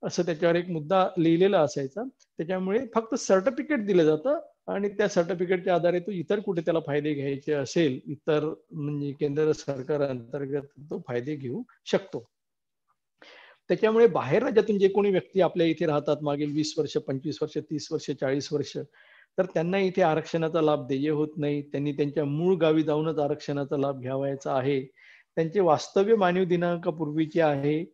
असं त्याच्यावर एक मुद्दा लिहिलेला असायचा. त्याच्यामुळे फक्त सर्टिफिकेट दिलं जातं, आणि त्या सर्टिफिकेटच्या आधारे तो इतर कुठे त्याला फायदे घ्यायचे असेल, इतर म्हणजे केंद्र सरकार अंतर्गत तो फायदे घेऊ शकतो. त्याच्यामुळे बाहेर राज्यातून जे कोणी व्यक्ती आपल्या इथे राहतात मागील 20 वर्ष, 25 वर्ष, 30 वर्ष, 40 वर्ष, तर त्यांना इथे आरक्षणाचा लाभ देय होत नाही. त्यांनी त्यांच्या मूळ गावी जाऊनच आरक्षणाचा लाभ घ्यावायचा आहे. त्यांचे वास्तव्य मानवी दिनांकापूर्वीचे आहे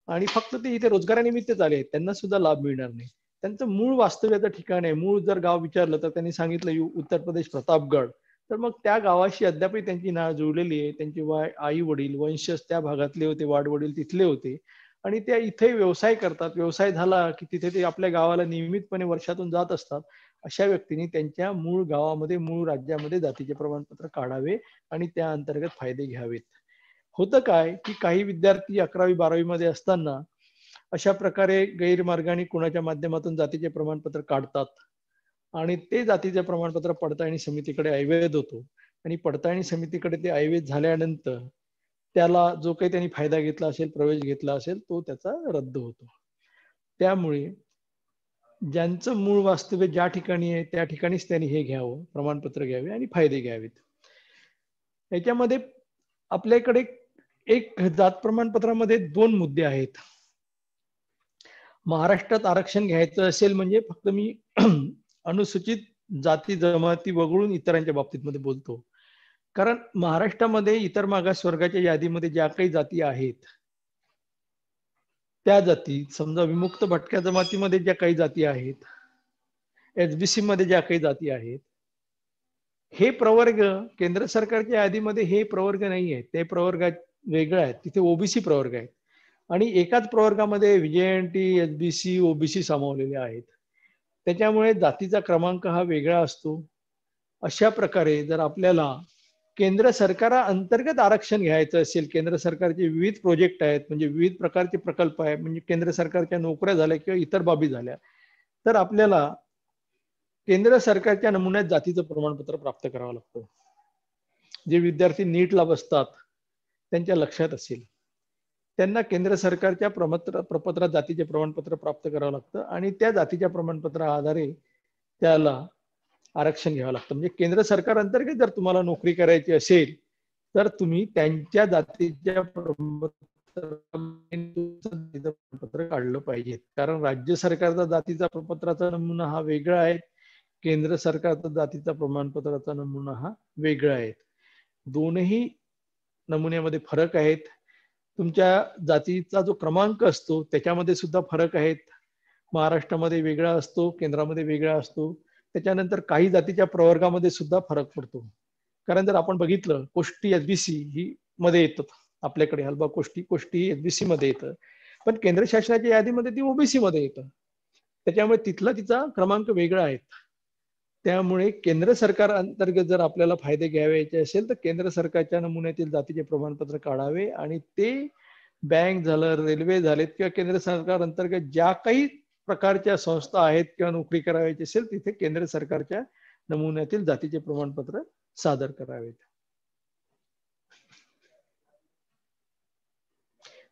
आणि फक्त ते इथे रोजगारानिमित्तच आले आहेत, त्यांना सुद्धा लाभ मिळणार नाही. त्यांचं मूळ वास्तव्याचं ठिकाण आहे, मूळ जर गाव विचारलं तर त्यांनी सांगितलं उत्तर प्रदेश प्रतापगड, तर मग त्या गावाशी अद्यापही त्यांची नाळ जुळलेली आहे. त्यांचे आई वडील वंशज त्या भागातले होते, वाडवडील तिथले होते आणि त्या इथे व्यवसाय करतात. व्यवसाय झाला की तिथे ते आपल्या गावाला नियमितपणे वर्षातून जात असतात. अशा व्यक्तींनी त्यांच्या मूळ गावामध्ये, मूळ राज्यामध्ये जातीचे प्रमाणपत्र काढावे आणि त्या अंतर्गत फायदे घ्यावेत. होतं काय की काही विद्यार्थी 11वी-12वी मध्ये असताना अशा प्रकारे गैरमार्गाने कुणाच्या माध्यमातून जातीचे प्रमाणपत्र काढतात आणि ते जातीचे प्रमाणपत्र पडताळणी समितीकडे ऐवज होतो आणि पडताळणी समितीकडे ते ऐवज झाल्यानंतर त्याला जो काही त्यांनी फायदा घेतला असेल, प्रवेश घेतला असेल, तो त्याचा रद्द होतो. त्यामुळे ज्यांचं मूळ वास्तव्य ज्या ठिकाणी आहे त्या ठिकाणीच त्यांनी हे घ्यावं, प्रमाणपत्र घ्यावे आणि फायदे घ्यावेत. याच्यामध्ये आपल्याकडे एक जात प्रमाणपत्रामध्ये 2 मुद्दे आहेत. महाराष्ट्रात आरक्षण घ्यायचं असेल म्हणजे फक्त मी अनुसूचित जाती जमाती वगळून इतरांच्या बाबतीत मध्ये बोलतो. कारण महाराष्ट्रामध्ये इतर मागासवर्गाच्या यादीमध्ये ज्या काही जाती आहेत, त्या जाती समजा विमुक्त भटक्या जमातीमध्ये ज्या काही जाती आहेत, एसबीसी मध्ये ज्या काही जाती आहेत, हे प्रवर्ग केंद्र सरकारच्या यादीमध्ये हे प्रवर्ग नाही आहेत. ते प्रवर्ग वेगळे आहेत. तिथे ओबीसी प्रवर्ग आहेत आणि एकाच प्रवर्गामध्ये व्हीजेएनटी, एसबीसी, ओबीसी सामावलेले आहेत. त्याच्यामुळे जातीचा क्रमांक हा वेगळा असतो. अशा प्रकारे जर आपल्याला केंद्र सरकाराअंतर्गत आरक्षण घ्यायचं असेल, केंद्र सरकारचे विविध प्रोजेक्ट आहेत, म्हणजे विविध प्रकारचे प्रकल्प आहेत, म्हणजे केंद्र सरकारच्या नोकऱ्या झाल्या किंवा इतर बाबी झाल्या, तर आपल्याला केंद्र सरकारच्या नमुन्यात जातीचं प्रमाणपत्र प्राप्त करावं लागतं. जे विद्यार्थी नीटला बसतात त्यांच्या लक्षात असेल, त्यांना केंद्र सरकारच्या प्रपत्रात जातीचे प्रमाणपत्र प्राप्त करावं लागतं आणि त्या जातीच्या प्रमाणपत्रा आधारे त्याला आरक्षण घ्यावं लागतं. म्हणजे केंद्र सरकार अंतर्गत जर तुम्हाला नोकरी करायची असेल तर तुम्ही त्यांच्या जातीच्या प्रमाणपत्र काढलं पाहिजे. कारण राज्य सरकारचा जातीचा प्रपत्राचा नमुना हा वेगळा आहे, केंद्र सरकारचा जातीचा प्रमाणपत्राचा नमुना हा वेगळा आहे. दोनही नमुन्यामध्ये फरक आहेत. तुमच्या जातीचा जो क्रमांक असतो त्याच्यामध्ये सुद्धा फरक आहेत. महाराष्ट्रामध्ये वेगळा असतो, केंद्रामध्ये वेगळा असतो. त्याच्यानंतर काही जातीच्या प्रवर्गामध्ये सुद्धा फरक पडतो. कारण जर आपण बघितलं, कोष्टी एसबीसी ही मध्ये येतात आपल्याकडे, हलबा कोष्टी एसबीसी मध्ये येतं, पण केंद्र शासनाच्या यादीमध्ये ती ओबीसी मध्ये येतं. त्याच्यामुळे तिथला तिचा क्रमांक वेगळा आहे. त्यामुळे केंद्र सरकार अंतर्गत जर आपल्याला फायदे घ्यायचे असेल तर केंद्र सरकारच्या नमुन्यातील जातीचे प्रमाणपत्र काढावे आणि ते बँक झालं, रेल्वे झालेत किंवा केंद्र सरकार अंतर्गत ज्या काही प्रकारच्या संस्था आहेत किंवा नोकरी करायची असेल तिथे केंद्र सरकारच्या नमुन्यातील जातीचे प्रमाणपत्र सादर करावेत.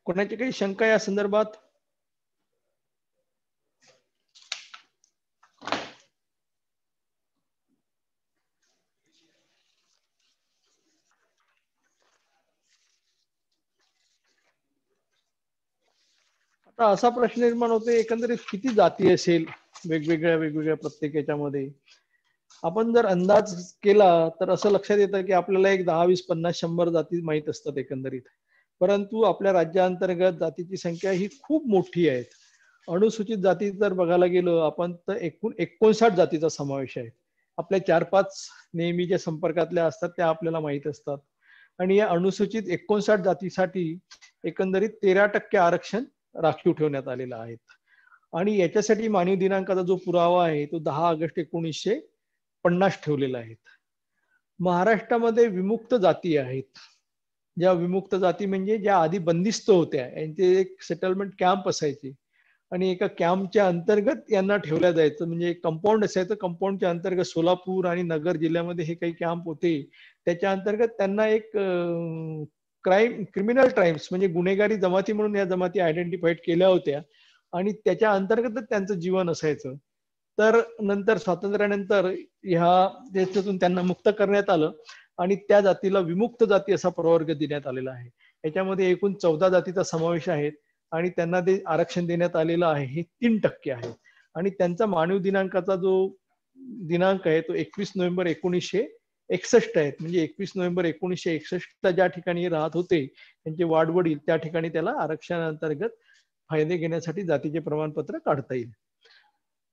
कोणाची काही शंका या संदर्भात? आता असा प्रश्न निर्माण होतो, एकंदरीत किती जाती असेल वेगवेगळ्या प्रत्येक याच्यामध्ये. आपण जर अंदाज केला तर असं लक्षात येतं की आपल्याला एक 10, 20, 50, 100 जाती माहीत असतात एकंदरीत. परंतु आपल्या राज्यांतर्गत जातीची संख्या ही खूप मोठी आहे. अनुसूचित जाती जर बघायला गेलो आपण तर एकूण 59 जातीचा समावेश आहे. आपल्या 4-5 नेहमीच्या संपर्कातल्या असतात त्या आपल्याला माहीत असतात आणि या अनुसूचित 59 जातीसाठी एकंदरीत 13% आरक्षण राखीव ठेवण्यात आलेलं आहे. आणि याच्यासाठी मानवी दिनांकाचा जो पुरावा आहे तो 10 ऑगस्ट 1950 ठेवलेला आहे. महाराष्ट्रामध्ये विमुक्त जाती आहेत. ज्या विमुक्त जाती म्हणजे ज्या आधी बंदिस्त होत्या, यांचे एक सेटलमेंट कॅम्प असायचे आणि एका कॅम्पच्या अंतर्गत यांना ठेवल्या जायचं. म्हणजे एक कंपाऊंड असायचं, कंपाऊंडच्या अंतर्गत सोलापूर आणि नगर जिल्ह्यामध्ये हे काही कॅम्प होते. त्याच्या अंतर्गत त्यांना एक क्रिमिनल ट्राईब्स म्हणजे गुन्हेगारी जमाती म्हणून या जमाती आयडेंटिफाईड केल्या होत्या आणि त्याच्या अंतर्गतच त्यांचं जीवन असायचं. तर नंतर स्वातंत्र्यानंतर ह्या त्याच्यातून त्यांना मुक्त करण्यात आलं आणि त्या जातीला विमुक्त जाती असा प्रवर्ग देण्यात आलेला आहे. याच्यामध्ये एकूण 14 जातीचा समावेश आहे आणि त्यांना ते आरक्षण देण्यात आलेलं आहे हे 3% आहे. आणि त्यांचा मानव दिनांकाचा जो दिनांक आहे तो 21 नोव्हेंबर 1961 आहे. म्हणजे 21 नोव्हेंबर 1961 ज्या ठिकाणी राहत होते त्यांचे वाडवडील त्या ठिकाणी त्याला आरक्षणाअंतर्गत फायदे घेण्यासाठी जातीचे प्रमाणपत्र काढता येईल.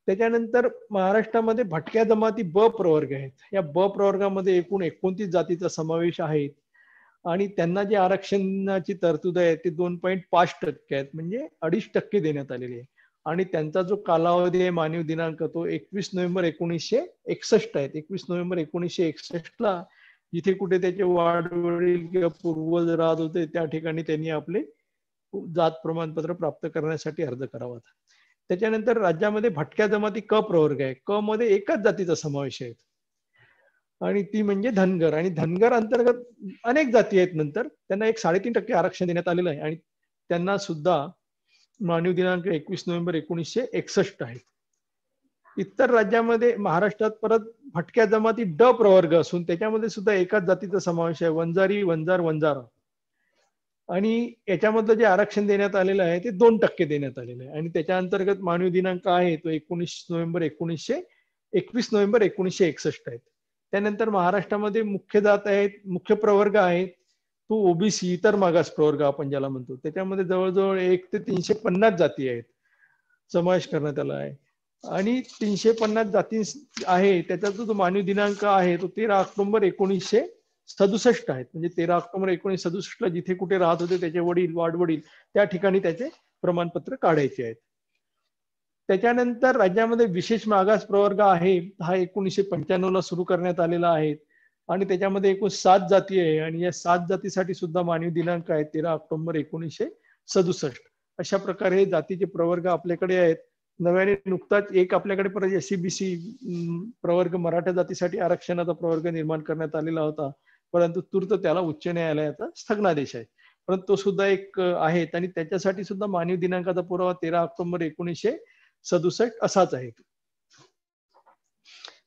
त्याच्यानंतर महाराष्ट्रामध्ये भटक्या जमाती ब प्रवर्ग आहेत. या ब प्रवर्गामध्ये एकूण 29 जातीचा समावेश आहे आणि त्यांना जे आरक्षणाची तरतूद आहे ते 2.5% आहेत, म्हणजे 2.5% देण्यात आलेली आहे. आणि त्यांचा जो कालावधी आहे मानव दिनांक तो 21 नोव्हेंबर 1961 आहे. 21 नोव्हेंबर 1961 ला जिथे कुठे त्याचे वाडवडील किंवा पूर्वज राहत होते त्या ठिकाणी त्यांनी आपले जात प्रमाणपत्र प्राप्त करण्यासाठी अर्ज करावा. त्याच्यानंतर राज्यामध्ये भटक्या जमाती क प्रवर्ग आहे. क मध्ये एकच जातीचा समावेश आहे आणि ती म्हणजे धनगर. आणि धनगर अंतर्गत अनेक जाती आहेत. नंतर त्यांना एक 3.5% आरक्षण देण्यात आलेलं आहे आणि त्यांना सुद्धा मानव दिनांक 21 नोव्हेंबर 1961 आहे. इतर राज्यामध्ये महाराष्ट्रात परत भटक्या जमाती ड प्रवर्ग असून त्याच्यामध्ये सुद्धा एकाच जातीचा समावेश आहे, वंजारी, वंजार, वंजारा. आणि याच्यामधलं जे आरक्षण देण्यात आलेलं आहे ते 2% देण्यात आलेलं आहे आणि त्याच्या अंतर्गत मानव दिनांक आहे तो 21 नोव्हेंबर 1961 आहेत. त्यानंतर महाराष्ट्रामध्ये मुख्य जात आहेत, मुख्य प्रवर्ग आहेत तो ओबीसी इतर मागास प्रवर्ग आपण ज्याला म्हणतो. त्याच्यामध्ये जवळजवळ 1 ते 350 जाती आहेत समावेश करण्यात आला आहे आणि 350 जाती आहे त्याचा जो मानव दिनांक आहे तो 13 ऑक्टोबर 1967 आहेत. म्हणजे 13 ऑक्टोबर 1967 ला जिथे कुठे राहत होते त्याचे वडील वाडवडील त्या ठिकाणी त्याचे प्रमाणपत्र काढायचे आहेत. त्याच्यानंतर राज्यामध्ये विशेष मागास प्रवर्ग आहे हा 1995 ला सुरू करण्यात आलेला आहे आणि त्याच्यामध्ये एकूण 7 जाती आहे आणि या 7 जातीसाठी सुद्धा मानव दिनांक आहे 13 ऑक्टोबर 1967. अशा प्रकारे जातीचे प्रवर्ग आपल्याकडे आहेत. नव्याने नुकताच एक आपल्याकडे परत एससीबीसी प्रवर्ग मराठा जातीसाठी आरक्षणाचा प्रवर्ग निर्माण करण्यात आलेला होता, परंतु तूर्त त्याला उच्च न्यायालयाचा स्थगनादेश आहे. परंतु तो सुद्धा एक आहे आणि त्याच्यासाठी सुद्धा मानव दिनांकाचा पुरावा 13 ऑक्टोबर 1967 असाच आहे.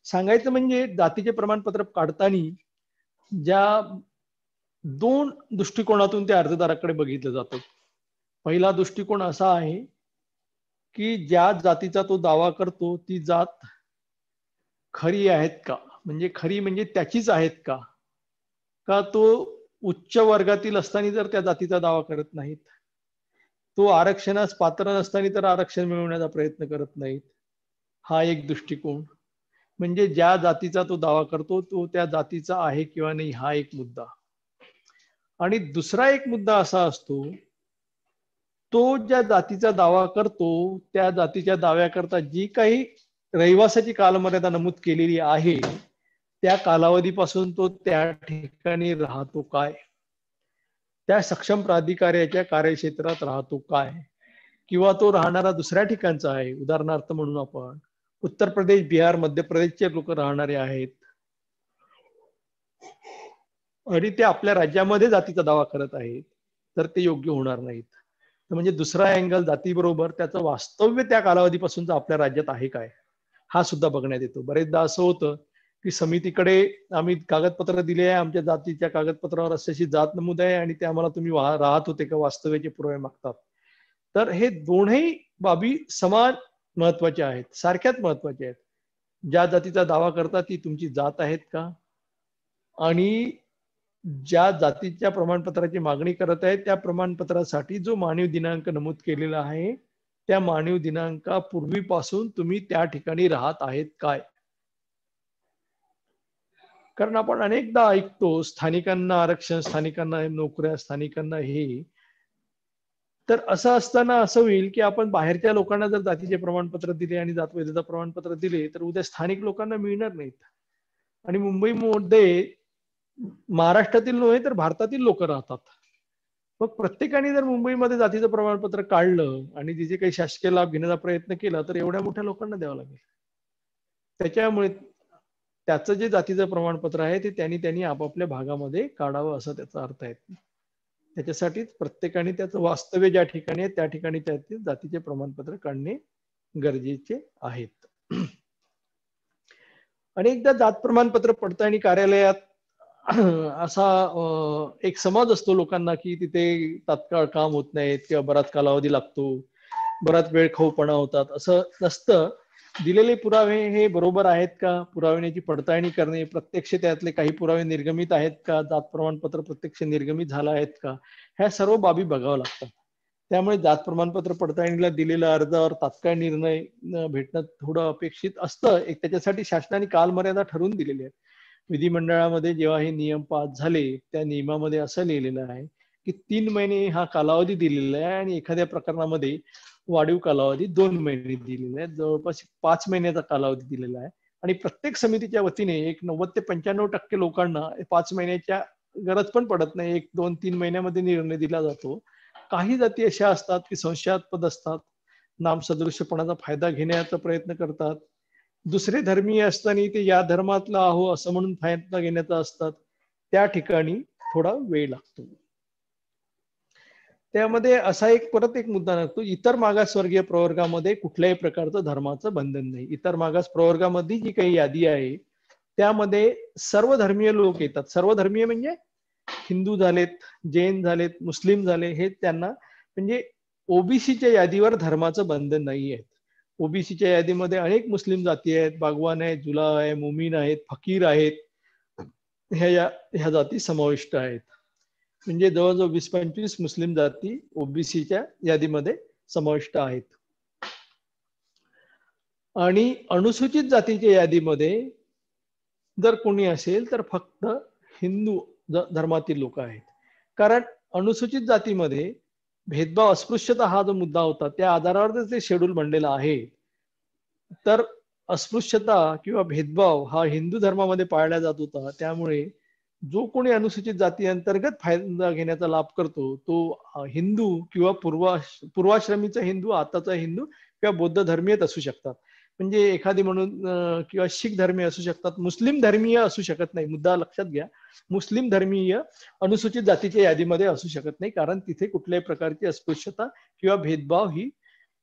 सांगायचं म्हणजे जातीचे प्रमाणपत्र काढताना ज्या 2 दृष्टिकोनातून त्या अर्जदाराकडे बघितलं जातं. पहिला दृष्टिकोन असा आहे की ज्या जातीचा तो दावा करतो ती जात खरी आहेत का, म्हणजे खरी म्हणजे त्याचीच आहेत का, का तो उच्च वर्गातील असताना जर त्या जातीचा दावा करत नाहीत, तो आरक्षणास पात्र नसताना तर आरक्षण मिळवण्याचा प्रयत्न करत नाहीत. हा एक दृष्टिकोन. म्हणजे ज्या जातीचा तो दावा करतो तो त्या जातीचा आहे किंवा नाही हा एक मुद्दा. आणि दुसरा एक मुद्दा असा असतो तो ज्या जातीचा दावा करतो त्या जातीच्या दाव्याकरता जी काही रहिवासाची कालमर्यादा नमूद केलेली आहे त्या कालावधीपासून तो त्या ठिकाणी राहतो काय, त्या सक्षम प्राधिकाऱ्याच्या कार्यक्षेत्रात राहतो काय, किंवा तो राहणारा दुसऱ्या ठिकाणचा आहे. उदाहरणार्थ म्हणून आपण उत्तर प्रदेश, बिहार, मध्य प्रदेशचे लोक राहणारे आहेत आणि ते आपल्या राज्यामध्ये जातीचा दावा करत आहेत तर ते योग्य होणार नाहीत. म्हणजे दुसरा अँगल जातीबरोबर त्याचं वास्तव्य त्या कालावधीपासूनच आपल्या राज्यात आहे काय हा सुद्धा बघण्यात येतो. बरेचदा असं होतं की समितीकडे आम्ही कागदपत्र दिले आहे, आमच्या जातीच्या कागदपत्रावर अशी जात नमूद आहे आणि ते आम्हाला तुम्ही राहत होते का वास्तव्याचे पुरावे मागतात. तर हे दोन्ही बाबी समान महत्वाच्या आहेत, सारख्याच महत्वाच्या आहेत. ज्या जातीचा दावा करता ती तुमची जात आहेत का, आणि ज्या जातीच्या प्रमाणपत्राची मागणी करत आहे त्या प्रमाणपत्रासाठी जो मानव दिनांक नमूद केलेला आहे त्या मानव दिनांकापूर्वीपासून तुम्ही त्या ठिकाणी राहत आहेत काय. कारण आपण अनेकदा ऐकतो स्थानिकांना आरक्षण, स्थानिकांना नोकऱ्या, स्थानिकांना हे. तर असं असताना असं होईल की आपण बाहेरच्या लोकांना जर जातीचे प्रमाणपत्र दिले आणि जातवैधता प्रमाणपत्र दिले तर उद्या स्थानिक लोकांना मिळणार नाहीत. आणि मुंबईमध्ये महाराष्ट्रातील नव्हे तर भारतातील लोक राहतात. मग प्रत्येकाने जर मुंबईमध्ये जातीचं प्रमाणपत्र काढलं आणि तिचे काही शासकीय लाभ घेण्याचा प्रयत्न केला तर एवढ्या मोठ्या लोकांना द्यावं लागेल. त्याच्यामुळे त्याचं जे जातीचं प्रमाणपत्र आहे ते त्यांनी आपापल्या भागामध्ये काढावं असं त्याचा अर्थ आहे. त्याच्यासाठी प्रत्येकाने त्याचं वास्तव्य ज्या ठिकाणी आहे त्या ठिकाणी जातीचे प्रमाणपत्र काढणे गरजेचे आहेत. अनेकदा जात प्रमाणपत्र पडताळणी कार्यालयात असा एक समज असतो लोकांना की तिथे तात्काळ काम होत नाहीत किंवा बराच कालावधी लागतो, बराच वेळ खाऊपणा होतात. असं नसतं. दिलेले पुरावे हे बरोबर आहेत का, पुराव्याची पडताळणी करणे, प्रत्यक्ष त्यातले काही पुरावे निर्गमित आहेत का, जात प्रमाणपत्र प्रत्यक्ष निर्गमित झालं आहेत का, ह्या सर्व बाबी बघाव्या लागतात. त्यामुळे जात प्रमाणपत्र पडताळणीला दिलेल्या अर्जावर तात्काळ निर्णय भेटणं थोडं अपेक्षित असतं. एक त्याच्यासाठी शासनाने कालमर्यादा ठरवून दिलेली आहे. विधिमंडळामध्ये जेव्हा हे नियम पास झाले, त्या नियमामध्ये असं लिहिलेलं आहे की 3 महिने हा कालावधी दिलेला आहे आणि एखाद्या प्रकरणामध्ये वाढीव कालावधी 2 महिने दिलेला आहे. जवळपास 5 महिन्याचा कालावधी दिलेला आहे. आणि प्रत्येक समितीच्या वतीने एक 90 ते 95% लोकांना 5 महिन्याच्या गरज पण पडत नाही. 1, 2, 3 महिन्यामध्ये निर्णय दिला जातो. काही जाती अशा असतात की संशयास्पद असतात, नामसदृशपणाचा फायदा घेण्याचा प्रयत्न करतात. दुसरे धर्मीय असताना ते या धर्मातला आहो असं म्हणून फायदा घेण्याचा असतात. त्या ठिकाणी थोडा वेळ लागतो. त्यामध्ये असा परत एक मुद्दा लागतो, इतर मागासवर्गीय प्रवर्गामध्ये कुठल्याही प्रकारचं धर्माचं बंधन नाही. इतर मागास प्रवर्गामध्ये जी काही यादी आहे त्यामध्ये सर्व धर्मीय लोक येतात. सर्व धर्मीय म्हणजे हिंदू झालेत, जैन झालेत, मुस्लिम झाले, हे त्यांना म्हणजे ओबीसीच्या यादीवर धर्माचं बंधन नाही आहे. ओबीसीच्या यादीमध्ये अनेक मुस्लिम जाती आहेत, बागवान आहेत, जुला आहे, मुमीन आहेत, फकीर आहेत, ह्या जाती समाविष्ट आहेत. म्हणजे जवळजवळ 20-25 मुस्लिम जाती ओबीसीच्या यादीमध्ये समाविष्ट आहेत. आणि अनुसूचित जातीच्या यादीमध्ये जर कोणी असेल तर फक्त हिंदू धर्मातील लोक आहेत. कारण अनुसूचित जातीमध्ये भेदभाव, अस्पृश्यता हा जो मुद्दा होता त्या आधारावर ते शेड्यूल बनलेला आहे. तर अस्पृश्यता किंवा भेदभाव हा हिंदू धर्मामध्ये पाळला जात होता. त्यामुळे जो कोणी अनुसूचित जाती अंतर्गत फायदा घेण्याचा लाभ करतो तो हिंदू किंवा पूर्वाश्रमीचा हिंदू, आताचा हिंदू किंवा बौद्ध धर्मीयच असू शकतात. म्हणजे एखादी म्हणून किंवा शीख धर्मीय असू शकतात, मुस्लिम धर्मीय असू शकत नाही. मुद्दा लक्षात घ्या, मुस्लिम धर्मीय अनुसूचित जातीच्या यादीमध्ये असू शकत नाही, कारण तिथे कुठल्याही प्रकारची अस्पृश्यता किंवा भेदभाव ही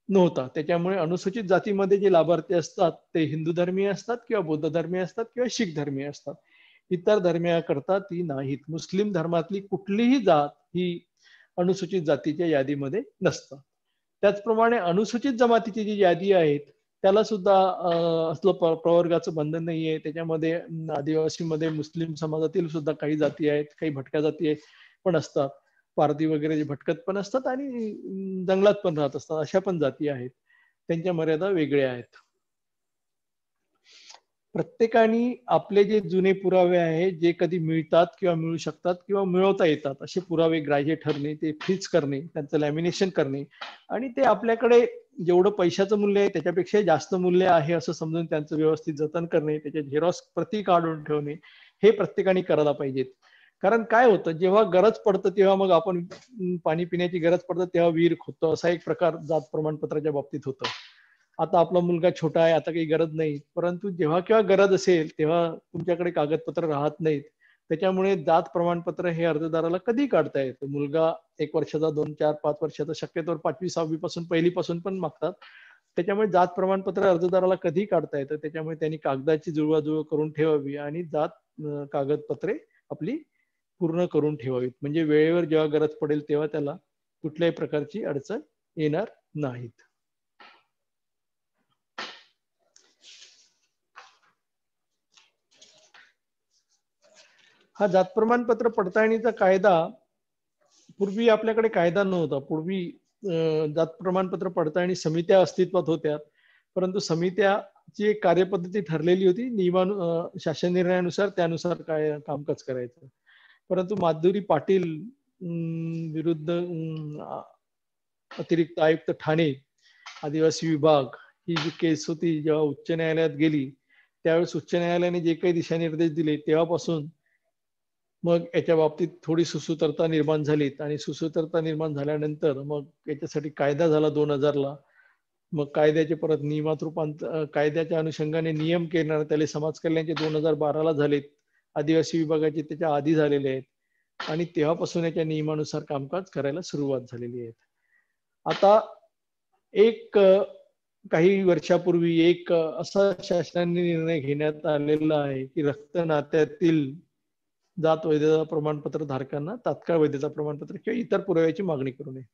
नव्हता. त्याच्यामुळे अनुसूचित जातीमध्ये जे लाभार्थी असतात ते हिंदू धर्मीय असतात किंवा बौद्ध धर्मीय असतात किंवा शीख धर्मीय असतात. इतर धर्मियाकरता ती नाहीत. मुस्लिम धर्मातली कुठलीही जात ही अनुसूचित जातीच्या यादीमध्ये नसतात. त्याचप्रमाणे अनुसूचित जमातीची जी यादी आहेत त्याला सुद्धा असलं प्रवर्गाचं बंधन नाही आहे. त्याच्यामध्ये आदिवासीमध्ये मुस्लिम समाजातील सुद्धा काही जाती आहेत, काही भटक्या जाती पण असतात, पारधी वगैरे जे भटकत पण असतात आणि जंगलात पण राहत असतात, अशा पण जाती आहेत. त्यांच्या मर्यादा वेगळ्या आहेत. प्रत्येकाने आपले जे जुने पुरावे आहेत, जे कधी मिळतात किंवा मिळू शकतात किंवा मिळवता येतात असे पुरावे ग्राह्य ठरणे, ते फ्रीज करणे, त्यांचं लॅमिनेशन करणे आणि ते आपल्याकडे जेवढं पैशाचं मूल्य आहे त्याच्यापेक्षा जास्त मूल्य आहे असं समजून त्यांचं व्यवस्थित जतन करणे, त्याचे झेरॉक्स प्रती काढून ठेवणे, हे प्रत्येकाने करायला पाहिजेत. कारण काय होतं, जेव्हा गरज पडतं तेव्हा मग आपण पाणी पिण्याची गरज पडतं तेव्हा विहीर खोदतो, असा एक प्रकार जात प्रमाणपत्राच्या बाबतीत होतं. आता आपला मुलगा छोटा आहे, आता काही गरज नाही, परंतु जेव्हा केव्हा गरज असेल तेव्हा तुमच्याकडे कागदपत्र राहत नाहीत. त्याच्यामुळे जात प्रमाणपत्र हे अर्जदाराला कधी काढता येतं. मुलगा 1 वर्षाचा, 2, 4, 5 वर्षाचा, शक्यतोवर 5वी 6वी पासून, पहिलीपासून पण मागतात. त्याच्यामुळे जात प्रमाणपत्र अर्जदाराला कधी काढता येतं. त्याच्यामुळे त्यांनी कागदाची जुळवाजुळव करून ठेवावी आणि जात कागदपत्रे आपली पूर्ण करून ठेवावीत. म्हणजे वेळेवर जेव्हा गरज पडेल तेव्हा त्याला कुठल्याही प्रकारची अडचण येणार नाहीत. हा जात प्रमाणपत्र पडताळणीचा कायदा, पूर्वी आपल्याकडे कायदा नव्हता. पूर्वी जात प्रमाणपत्र पडताळणी समित्या अस्तित्वात होत्या, परंतु समित्याची एक कार्यपद्धती ठरलेली होती, शासन निर्णयानुसार त्यानुसार काय कामकाज करायचं. परंतु माधुरी पाटील विरुद्ध अतिरिक्त आयुक्त ठाणे आदिवासी विभाग ही जी केस होती, जेव्हा उच्च न्यायालयात गेली त्यावेळेस उच्च न्यायालयाने जे काही दिशानिर्देश दिले तेव्हापासून मग याच्या बाबतीत थोडी सुसूत्रता निर्माण झाली. आणि सुसूत्रता निर्माण झाल्यानंतर मग याच्यासाठी कायदा झाला 2000ला. मग कायद्याचे परत नियमात रूपांतर, कायद्याच्या अनुषंगाने नियम केले, त्याला समाज कल्याणचे 2012ला झालेत. आदिवासी विभागाचे त्याच्या आधी झालेले आहेत आणि तेव्हापासून याच्या नियमानुसार कामकाज करायला सुरुवात झालेली आहे. आता एक काही वर्षापूर्वी एक असा शासनाने निर्णय घेण्यात आलेला आहे की रक्त नात्यातील जात वैधता प्रमाणपत्र धारकांना तात्काळ वैधता प्रमाणपत्र किंवा इतर पुराव्याची मागणी करू नये.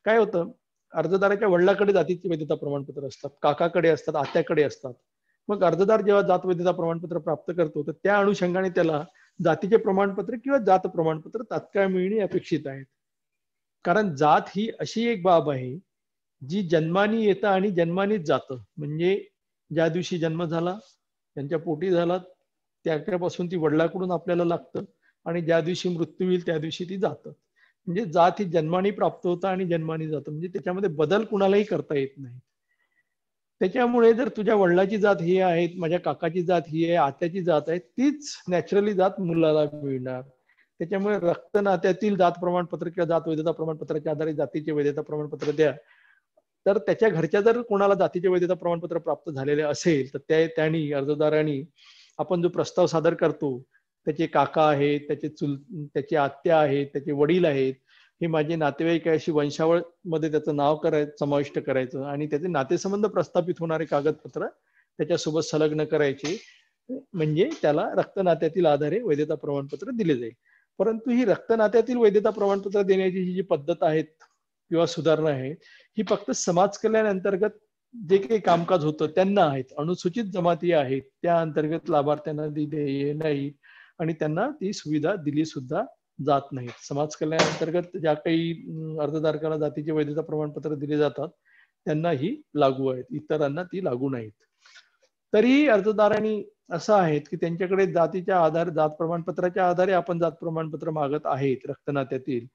काय होतं, अर्जदाराच्या वडिलाकडे जातीचे वैधता प्रमाणपत्र असतात, काकाकडे असतात, आत्याकडे असतात. मग अर्जदार जेव्हा जात वैधता प्रमाणपत्र प्राप्त करतो तर त्या अनुषंगाने त्याला जातीचे प्रमाणपत्र किंवा जात प्रमाणपत्र तात्काळ मिळणे अपेक्षित आहे. कारण जात ही अशी एक बाब आहे जी जन्मानी येतं आणि जन्मानीच जातं. म्हणजे ज्या दिवशी जन्म झाला, त्यांच्या पोटी झाला, त्याच्यापासून ती वडिलाकडून आपल्याला लागतं आणि ज्या दिवशी मृत्यू होईल त्या दिवशी ती जातं. म्हणजे जात ही जन्मानी प्राप्त होतं आणि जन्मानी जातं. म्हणजे त्याच्यामध्ये बदल कुणालाही करता येत नाही. त्याच्यामुळे जर तुझ्या वडिलाची जात ही आहे, माझ्या काकाची जात ही आहे, आत्याची जात आहे, तीच नॅचरली जात मुलाला मिळणार. त्याच्यामुळे रक्त नात्यातील जात प्रमाणपत्र किंवा जात वैधता प्रमाणपत्राच्या आधारे जातीचे वैधता प्रमाणपत्र द्या. तर त्याच्या घरच्या जर कोणाला जातीचे वैधता प्रमाणपत्र प्राप्त झालेले असेल तर त्यांनी अर्जदारांनी आपण जो प्रस्ताव सादर करतो, त्याचे काका आहेत, त्याची आत्या आहेत, त्याचे वडील आहेत, हे माझे नातेवाईक आहे अशी वंशावळ मध्ये त्याचं नाव समाविष्ट करायचं आणि त्याचे नातेसंबंध प्रस्थापित होणारे कागदपत्र त्याच्यासोबत संलग्न करायचे. म्हणजे त्याला रक्त नात्यातील आधारे वैधता प्रमाणपत्र दिले जाईल. परंतु ही रक्त नात्यातील वैधता प्रमाणपत्र देण्याची जी पद्धत आहे किंवा सुधारणा आहे, ही फक्त समाज कल्याण अंतर्गत जे काही कामकाज होतं त्यांना आहेत. अनुसूचित जमाती आहेत त्या अंतर्गत लाभार्थ्यांना दिले नाही आणि त्यांना ती सुविधा दिली सुद्धा जात नाही. समाज कल्याण अंतर्गत ज्या काही अर्जदारांना जातीचे वैधता प्रमाणपत्र दिले जातात त्यांना ही लागू आहेत, इतरांना ती लागू नाहीत. तरीही अर्जदारांनी असं आहेत की त्यांच्याकडे जातीच्या आधारे, जात प्रमाणपत्राच्या आधारे आपण जात प्रमाणपत्र मागत आहेत रक्त नात्यातील.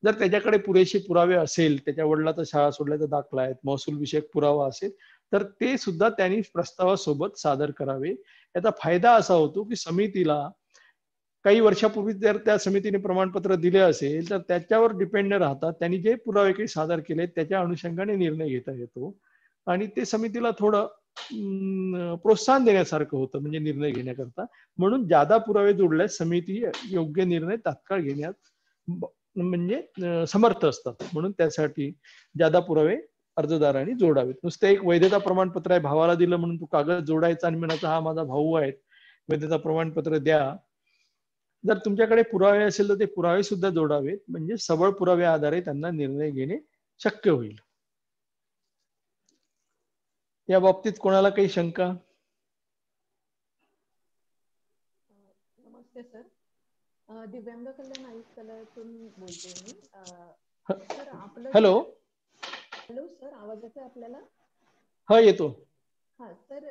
जर त्याच्याकडे पुरेसे पुरावे असेल, त्याच्या वडिलाचा शाळा सोडल्याचा दाखला आहे, महसूल विषयक पुरावा असेल, तर ते सुद्धा त्यांनी प्रस्तावासोबत सादर करावे. याचा फायदा असा होतो की समितीला काही वर्षापूर्वी जर त्या समितीने प्रमाणपत्र दिले असेल तर त्याच्यावर डिपेंड न राहता त्यांनी जे पुरावे काही सादर केले त्याच्या अनुषंगाने निर्णय घेता येतो आणि ते समितीला थोडं प्रोत्साहन देण्यासारखं होतं म्हणजे निर्णय घेण्याकरता. म्हणून जादा पुरावे जोडल्यास समिती योग्य निर्णय तात्काळ घेण्यात म्हणजे समर्थ असतात. म्हणून त्यासाठी जादा पुरावे अर्जदारांनी जोडावेत. नुसतं एक वैधता प्रमाणपत्र आहे, भावाला दिलं म्हणून तू कागद जोडायचा आणि म्हणायचा हा माझा भाऊ आहे, वैधता प्रमाणपत्र द्या. जर तुमच्याकडे पुरावे असेल तर ते पुरावे सुद्धा जोडावेत, म्हणजे सबळ पुराव्या आधारे त्यांना निर्णय घेणे शक्य होईल. या बाबतीत कोणाला काही शंका? नमस्ते सर, दिव्यांग कल्याण आयुक्तालयातून बोलते मी. सर आपलं हॅलो हॅलो सर, आवाज येतोय आपल्याला? हा येतो. हा सर,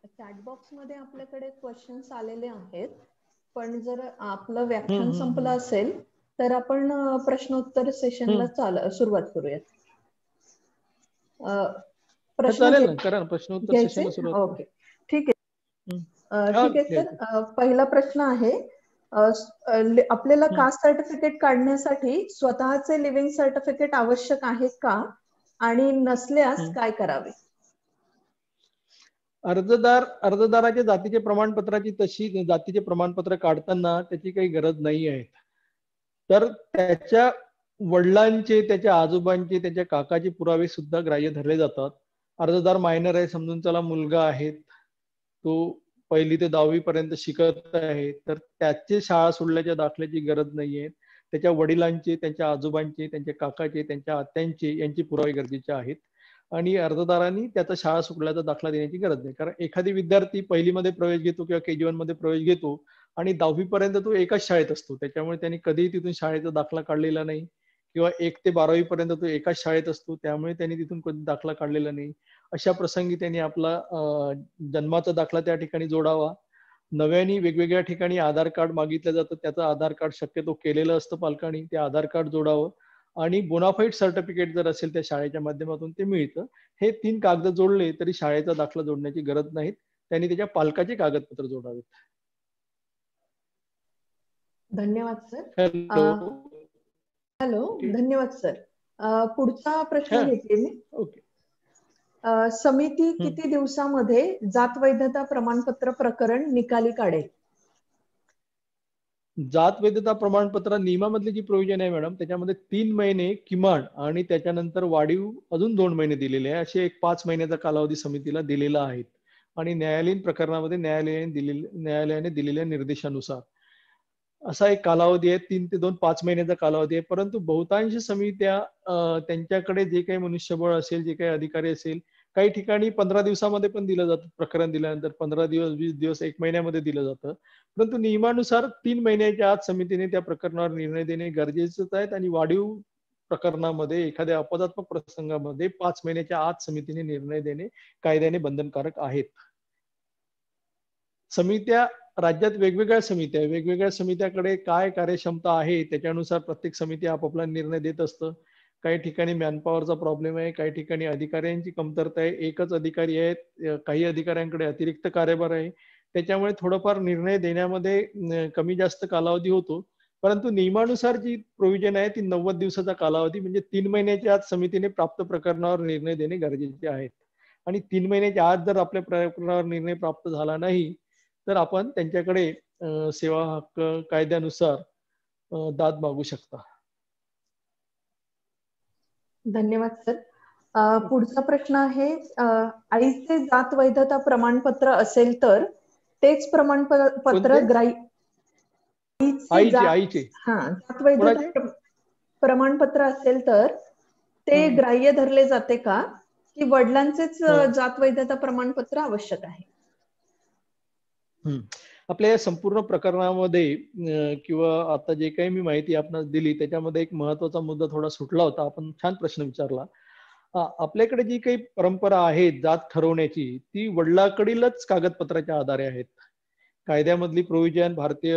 चॅट बॉक्स मध्ये आपल्याकडे क्वेश्चन्स आलेले आहेत, पण जर आपलं व्याख्यान संपलं असेल तर आपण प्रश्नोत्तर सेशनला सुरुवात करूयात. चालेल ना, करा ना, प्रश्नोत्तर सेशनला सुरुवात. ओके, ठीक आहे. ठीक आहे सर, पहिला प्रश्न आहे, आपल्याला कास्ट सर्टिफिकेट काढण्यासाठी स्वतःचे लिव्हिंग सर्टिफिकेट आवश्यक आहे का आणि नसल्यास काय करावे? अर्जदाराच्या जातीचे प्रमाणपत्राची तशी जातीचे प्रमाणपत्र काढताना त्याची काही गरज नाही आहे. तर त्याच्या वडिलांचे, त्याच्या आजोबांचे, त्याच्या काकाचे पुरावे सुद्धा ग्राह्य धरले जातात. अर्जदार मायनर आहे समजून त्याला मुलगा आहे, तो 1ली ते 10वी पर्यंत शिकत आहे, तर त्याचे शाळा सोडल्याच्या दाखल्याची गरज नाहीये. त्याच्या वडिलांचे, त्यांच्या आजोबांचे, त्यांच्या काकाचे, त्यांच्या आत्यांचे यांचे पुरावे गरजेचे आहेत आणि अर्जदारांनी त्याचा शाळा सुटल्याचा दाखला देण्याची गरज नाही. कारण एखादी विद्यार्थी 1ली मध्ये प्रवेश घेतो किंवा KG1 मध्ये प्रवेश घेतो आणि 10वी पर्यंत तो एकाच शाळेत असतो, त्याच्यामुळे त्यांनी कधीही तिथून शाळेचा दाखला काढलेला नाही. किंवा 1 ते 12वी पर्यंत तो एकाच शाळेत असतो, त्यामुळे त्यांनी तिथून कधी दाखला काढलेला नाही. अशा प्रसंगी त्यांनी आपला जन्माचा दाखला त्या ठिकाणी जोडावा. नव्याने वेगवेगळ्या ठिकाणी आधार कार्ड मागितलं जातं, त्याचं आधार कार्ड शक्यतो केलेलं असतं पालकांनी, ते आधार कार्ड जोडावं आणि बोनाफाईड सर्टिफिकेट जर असेल त्या शाळेच्या माध्यमातून ते मिळतं. हे 3 कागद जोडले तरी शाळेचा दाखला जोडण्याची गरज नाही. त्यांनी त्याच्या पालकाचे कागदपत्र जोडावेत. धन्यवाद सर. हॅलो, धन्यवाद सर. पुढचा प्रश्न घेते मी. ओके. समिती किती दिवसामध्ये जात वैधता प्रमाणपत्र प्रकरण निकाली काढेल? जात वैधता प्रमाणपत्र नियमामधली जी प्रोव्हिजन आहे मॅडम, त्याच्यामध्ये 3 महिने किमान आणि त्याच्यानंतर वाढीव अजून 2 महिने दिलेले आहे. असे एक 5 महिन्याचा कालावधी समितीला दिलेला आहे. आणि न्यायालयीन प्रकरणामध्ये न्यायालयाने दिलेल्या निर्देशानुसार असा एक कालावधी आहे. 3 ते 2 5 महिन्याचा कालावधी आहे. परंतु बहुतांश समित्या त्यांच्याकडे जे काही मनुष्यबळ असेल, जे काही अधिकारी असेल, काही ठिकाणी 15 दिवसामध्ये पण दिलं जातं. प्रकरण दिल्यानंतर 15 दिवस, 20 दिवस, 1 महिन्यामध्ये दिलं जातं. परंतु नियमानुसार 3 महिन्याच्या आत समितीने त्या प्रकरणावर निर्णय देणे गरजेचंच आहे. आणि वाढीव प्रकरणामध्ये एखाद्या अपवादात्मक प्रसंगामध्ये 5 महिन्याच्या आत समितीने निर्णय देणे कायद्याने बंधनकारक आहेत. समित्या राज्यात वेगवेगळ्या समित्याकडे काय कार्यक्षमता आहे त्याच्यानुसार प्रत्येक समिती आपापला निर्णय देत असतं. काही ठिकाणी मॅनपॉवरचा प्रॉब्लेम आहे, काही ठिकाणी अधिकाऱ्यांची कमतरता आहे, एकच अधिकारी आहेत, काही अधिकाऱ्यांकडे अतिरिक्त कार्यभार आहे. त्याच्यामुळे थोडंफार निर्णय देण्यामध्ये कमी जास्त कालावधी होतो. परंतु नियमानुसार जी प्रोव्हिजन आहे ती 90 दिवसाचा कालावधी, म्हणजे 3 महिन्याच्या आत समितीने प्राप्त प्रकरणावर निर्णय देणे गरजेचे आहे. आणि 3 महिन्याच्या आत जर आपल्या प्रकरणावर निर्णय प्राप्त झाला नाही तर आपण त्यांच्याकडे सेवा हक्क कायद्यानुसार दाद मागू शकता. धन्यवाद सर. पुढचा प्रश्न आहे, आईचे जात वैधता प्रमाणपत्र असेल तर तेच प्रमाणपत्र आईचे जात वैधता प्रमाणपत्र असेल तर ते ग्राह्य धरले जाते का, की वडिलांचेच जात वैधता प्रमाणपत्र आवश्यक आहे? आपल्या या संपूर्ण प्रकरणामध्ये किंवा आता जे काही मी माहिती आपणास दिली त्याच्यामध्ये एक महत्वाचा मुद्दा थोडा सुटला होता. आपण छान प्रश्न विचारला. आपल्याकडे जी काही परंपरा आहे जात ठरवण्याची ती वडिलांकडीलच कागदपत्राच्या आधारे आहेत. कायद्यामधली प्रोव्हिजन, भारतीय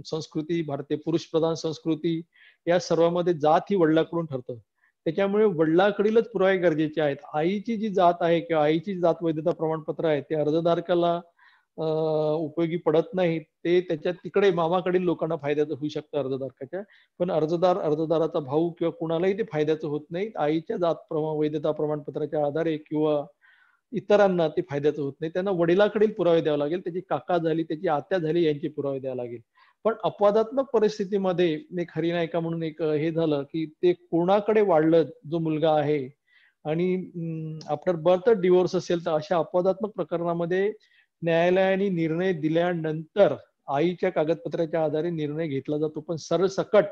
संस्कृती, भारतीय पुरुष प्रधान संस्कृती या सर्वांमध्ये जात ही वडिलांकडून ठरतं. त्याच्यामुळे वडिलांकडीलच पुरावे गरजेचे आहेत. आईची जी जात आहे किंवा आईची जात वैधता प्रमाणपत्र आहे ते अर्जदारकाला उपयोगी पडत नाही. ते त्याच्या तिकडे मामाकडील लोकांना फायद्याचं होऊ शकतं अर्जदारकाच्या, पण अर्जदाराचा भाऊ किंवा कुणालाही ते फायद्याचं होत नाही. आईच्या जात वैधता प्रमाणपत्राच्या आधारे किंवा इतरांना ते फायद्याचं होत नाही. त्यांना वडिलांकडील पुरावे द्यावे लागेल. त्याची काका झाली, त्याची आत्या झाली यांचे पुरावे द्यावे लागेल. पण अपवादात्मक परिस्थितीमध्ये एक हरिनायका म्हणून एक हे झालं की ते कोणाकडे वाढलं जो मुलगा आहे आणि आफ्टर बर्थ डिवोर्स असेल तर अशा अपवादात्मक प्रकरणामध्ये न्यायालयाने निर्णय दिल्यानंतर आईच्या कागदपत्राच्या आधारे निर्णय घेतला जातो. पण सरसकट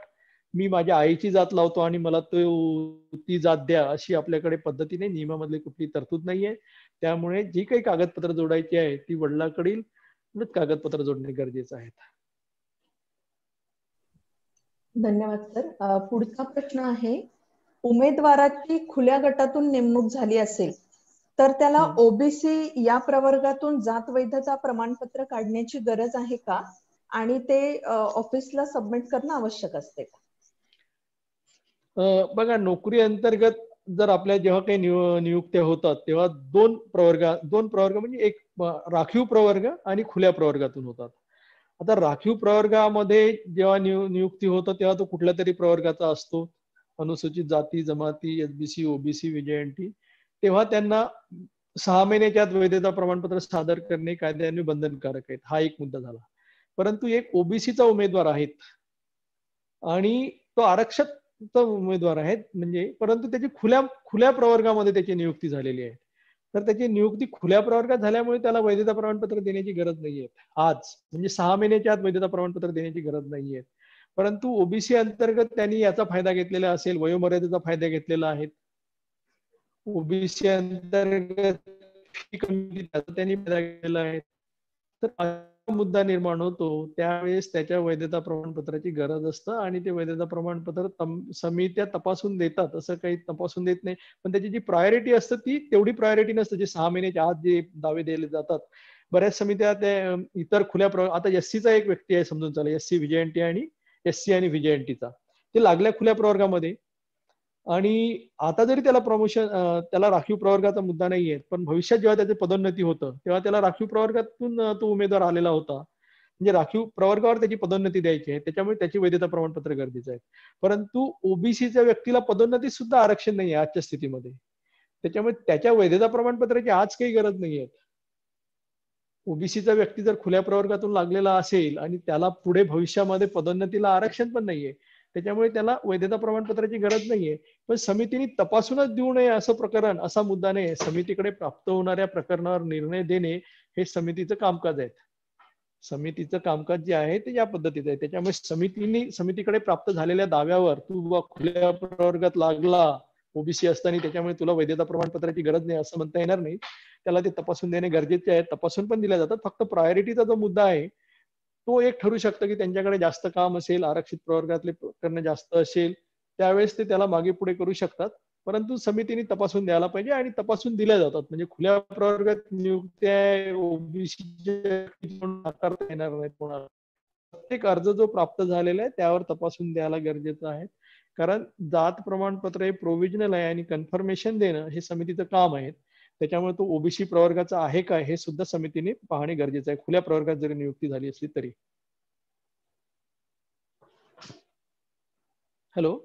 मी माझ्या आईची जात लावतो आणि मला ती जात द्या अशी आपल्याकडे पद्धतीने नियमामधली कुठली तरतूद नाहीये. त्यामुळे जी काही कागदपत्र जोडायची आहे ती वडिलांकडील कागदपत्र जोडणे गरजेचं आहे. धन्यवाद सर. पुढचा प्रश्न आहे, उमेदवाराची खुल्या गटातून नेमणूक झाली असेल तर त्याला ओबीसी या प्रवर्गातून जात वैधता प्रमाणपत्र काढण्याची गरज आहे का, आणि ते ऑफिसला सबमिट करणं आवश्यक असते का? बघा, नोकरी अंतर्गत जर आपल्या जेव्हा काही नियुक्त्या होतात तेव्हा दोन प्रवर्ग म्हणजे एक राखीव प्रवर्ग आणि खुल्या प्रवर्गातून होतात. आता राखीव प्रवर्गामध्ये जेव्हा नियुक्ती होतं तेव्हा तो कुठल्या तरी प्रवर्गाचा असतो, अनुसूचित जाती जमाती, एसबीसी, ओबीसी, व्हीजेएनटी. तेव्हा त्यांना 6 महिन्याच्या आत वैधता प्रमाणपत्र सादर करणे कायद्याने बंधनकारक आहेत. हा एक मुद्दा झाला. परंतु एक ओबीसीचा उमेदवार आहेत आणि तो आरक्षित उमेदवार आहेत म्हणजे, परंतु त्याची खुल्या प्रवर्गामध्ये त्याची नियुक्ती झालेली आहे. तर त्याची नियुक्ती खुल्या प्रवर्गात झाल्यामुळे त्याला वैधता प्रमाणपत्र देण्याची गरज नाहीये आज, म्हणजे 6 महिन्याच्या आत वैधता प्रमाणपत्र देण्याची गरज नाहीये. परंतु ओबीसी अंतर्गत त्यांनी याचा फायदा घेतलेला असेल, वयोमर्यादेचा फायदा घेतलेला आहे, ओबीसी अंतर्गत त्यांनी फायदा घेतलेला आहे, तर मुद्दा निर्माण होतो त्यावेळेस त्याच्या वैधता प्रमाणपत्राची गरज असतं. आणि ते वैधता प्रमाणपत्र समित्या तपासून देतात, असं काही तपासून देत नाही. पण त्याची जी प्रायोरिटी असतं ती तेवढी प्रायोरिटी नसतं जे 6 महिन्याच्या आत जे दावे दिले जातात. बऱ्याच समित्या त्या इतर आता एससीचा एक व्यक्ती आहे समजून चालेल, एससी व्हीजेएनटी आणि एससी आणि व्हीजेएनटीचा, ते लागल्या खुल्या प्रवर्गामध्ये. आणि आता जरी त्याला प्रमोशन, त्याला राखीव प्रवर्गाचा मुद्दा नाहीये, पण भविष्यात जेव्हा त्याची पदोन्नती होतं तेव्हा त्याला राखीव प्रवर्गातून तो उमेदवार आलेला होता, म्हणजे राखीव प्रवर्गावर त्याची पदोन्नती द्यायची आहे, त्याच्यामुळे त्याची वैधता प्रमाणपत्र गरजेचं आहे. परंतु ओबीसीच्या व्यक्तीला पदोन्नती सुद्धा आरक्षण नाहीये आजच्या स्थितीमध्ये, त्याच्यामुळे त्याच्या वैधता प्रमाणपत्राची आज काही गरज नाहीये. ओबीसीचा व्यक्ती जर खुल्या प्रवर्गातून लागलेला असेल आणि त्याला पुढे भविष्यामध्ये पदोन्नतीला आरक्षण पण नाहीये, त्याच्यामुळे त्याला वैधता प्रमाणपत्राची गरज नाहीये. पण समितीने तपासूनच देऊ नये असं प्रकरण, असा मुद्दा नाही. समितीकडे प्राप्त होणाऱ्या प्रकरणावर निर्णय देणे हे समितीचं कामकाज आहे. समितीचं कामकाज जे आहे ते या पद्धतीचं आहे. त्याच्यामुळे समितीकडे प्राप्त झालेल्या दाव्यावर तू खुल्या प्रवर्गात लागला ओबीसी असताना, त्याच्यामुळे तुला वैधता प्रमाणपत्राची गरज नाही असं म्हणता येणार नाही. त्याला ते तपासून देणे गरजेचे आहे. तपासून पण दिल्या जातात. फक्त प्रायोरिटीचा जो मुद्दा आहे तो एक ठरू शकतं की त्यांच्याकडे जास्त काम असेल, आरक्षित प्रवर्गातले प्रकरण जास्त असेल, त्यावेळेस ते त्याला मागे पुढे करू शकतात. परंतु समितीने तपासून द्यायला पाहिजे आणि तपासून दिल्या जातात. म्हणजे खुल्या प्रवर्गात नियुक्ती आहे ओबीसी नाकारता येणार नाही कोणाला. प्रत्येक अर्ज जो प्राप्त झालेला आहे त्यावर तपासून द्यायला गरजेचं आहे. कारण जात प्रमाणपत्र हे प्रोव्हिजनल आहे आणि कन्फर्मेशन देणं हे समितीचं काम आहे. त्याच्यामुळे तो ओबीसी प्रवर्गाचा आहे का हे सुद्धा समितीने पाहणे गरजेचं आहे, खुल्या प्रवर्गात जरी नियुक्ती झाली असली तरी. हॅलो.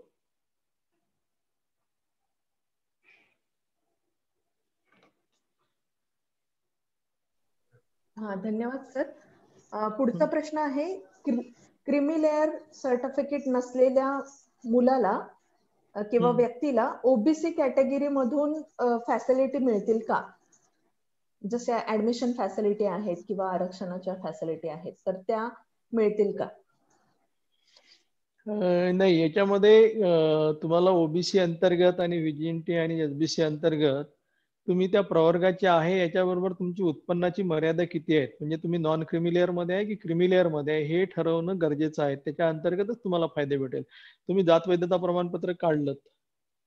हा, धन्यवाद सर. पुढचा प्रश्न आहे, क्रीमी लेअर सर्टिफिकेट नसलेल्या मुलाला किंवा व्यक्तीला ओबीसी कॅटेगरी मधून फॅसिलिटी मिळतील का? जसे ऍडमिशन फॅसिलिटी आहेत किंवा आरक्षणाच्या फॅसिलिटी आहेत, तर त्या मिळतील का? नाही, याच्यामध्ये तुम्हाला ओबीसी अंतर्गत आणि व्हीजीएनटी आणि एसबीसी अंतर्गत तुम्ही त्या प्रवर्गाचे आहे याच्याबरोबर तुमची उत्पन्नाची मर्यादा किती आहे, म्हणजे तुम्ही नॉन क्रिमी लेअर मध्ये आहे की क्रिमी लेअर मध्ये आहे हे ठरवणं गरजेचं आहे. त्याच्या अंतर्गतच तुम्हाला फायदे भेटेल. तुम्ही जात वैधता प्रमाणपत्र काढलं,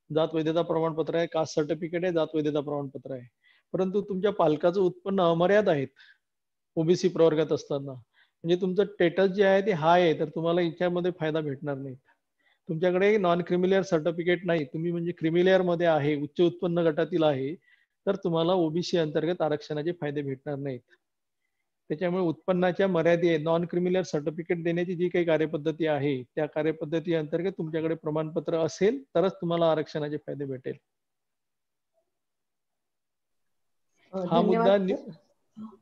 जात वैधता प्रमाणपत्र आहे, कास्ट सर्टिफिकेट आहे, जात वैधता प्रमाणपत्र आहे, परंतु तुमच्या पालकाचं उत्पन्न अमर्याद आहेत ओबीसी प्रवर्गात असताना, म्हणजे तुमचं स्टेटस जे आहे ते हाय आहे, तर तुम्हाला याच्यामध्ये फायदा भेटणार नाही. तुमच्याकडे नॉन क्रिमिलेअर सर्टिफिकेट नाही, तुम्ही म्हणजे क्रिमिलेअर मध्ये आहे, उच्च उत्पन्न गटातील आहे, तर तुम्हाला ओबीसी अंतर्गत आरक्षणाचे फायदे भेटणार नाहीत. त्याच्यामुळे उत्पन्नाच्या मर्यादे नॉन क्रिमिलेअर सर्टिफिकेट देण्याची जी काही कार्यपद्धती आहे त्या कार्यपद्धती अंतर्गत तुमच्याकडे प्रमाणपत्र असेल तरच तुम्हाला आरक्षणाचे फायदे भेटेल. हा मुद्दा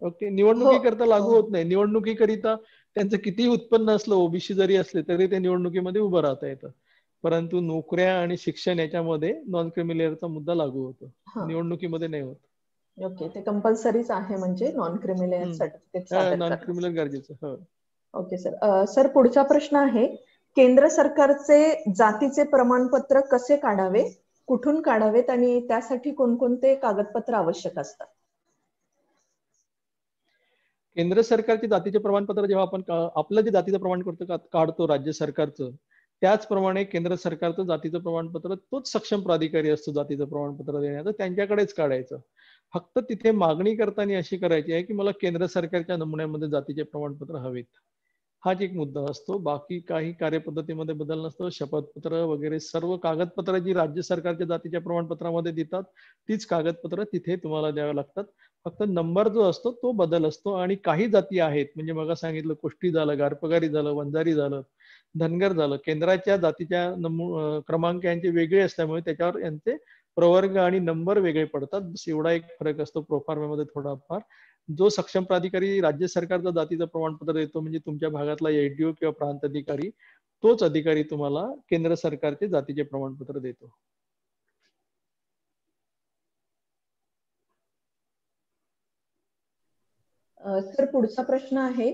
ओके, निवडणुकीकरिता लागू होत नाही. निवडणुकीकरिता त्यांचं कितीही उत्पन्न असलं, ओबीसी जरी असले तरी ते निवडणुकीमध्ये उभं राहता येतं. परंतु नोकऱ्या आणि शिक्षण याच्यामध्ये नॉन क्रिमिलेअरचा मुद्दा लागू होतो, निवडणुकीमध्ये नाही होत. ओके, ते कंपल्सरीच आहे म्हणजे non creamy layer certificate non creamy layer गरजेचं. Okay sir. सर, पुढचा प्रश्न आहे, केंद्र सरकारचे जातीचे प्रमाणपत्र कसे काढावे, कुठून काढावेत आणि त्यासाठी कोणकोणते कागदपत्र आवश्यक असतात? केंद्र सरकारचे जातीचे प्रमाणपत्र जेव्हा आपण आपलं जे जातीचं प्रमाणपत्र काढतो राज्य सरकारचं, त्याचप्रमाणे केंद्र सरकारचं जातीचं प्रमाणपत्र तोच सक्षम प्राधिकारी असतो जातीचं प्रमाणपत्र देण्याचं, त्यांच्याकडेच काढायचं. फक्त तिथे मागणी करताना अशी करायची आहे की मला केंद्र सरकारच्या नमुन्यामध्ये जातीचे प्रमाणपत्र हवेत, हाच एक मुद्दा असतो. बाकी काही कार्यपद्धतीमध्ये बदल नसतो. शपथपत्र वगैरे सर्व कागदपत्र जी राज्य सरकारच्या जातीच्या प्रमाणपत्रामध्ये देतात तीच कागदपत्र तिथे तुम्हाला द्यावी लागतात. फक्त नंबर जो असतो तो बदल असतो. आणि काही जाती आहेत, म्हणजे मग सांगितलं कुष्टी झालं, गारपगारी झालं, वंजारी झालं, धनगर झालं, केंद्राच्या जातीच्या क्रमांक यांचे वेगळे असल्यामुळे त्याच्यावर यांचे प्रवर्ग आणि नंबर वेगळे पडतात. बस एवढा एक फरक असतो प्रोफार्मामध्ये थोडाफार. जो सक्षम प्राधिकारी राज्य सरकारचा जातीचं प्रमाणपत्र देतो, म्हणजे तुमच्या भागातला एडीओ किंवा प्रांत अधिकारी, तोच अधिकारी तुम्हाला केंद्र सरकारचे जातीचे प्रमाणपत्र देतो. सर, पुढचा प्रश्न आहे,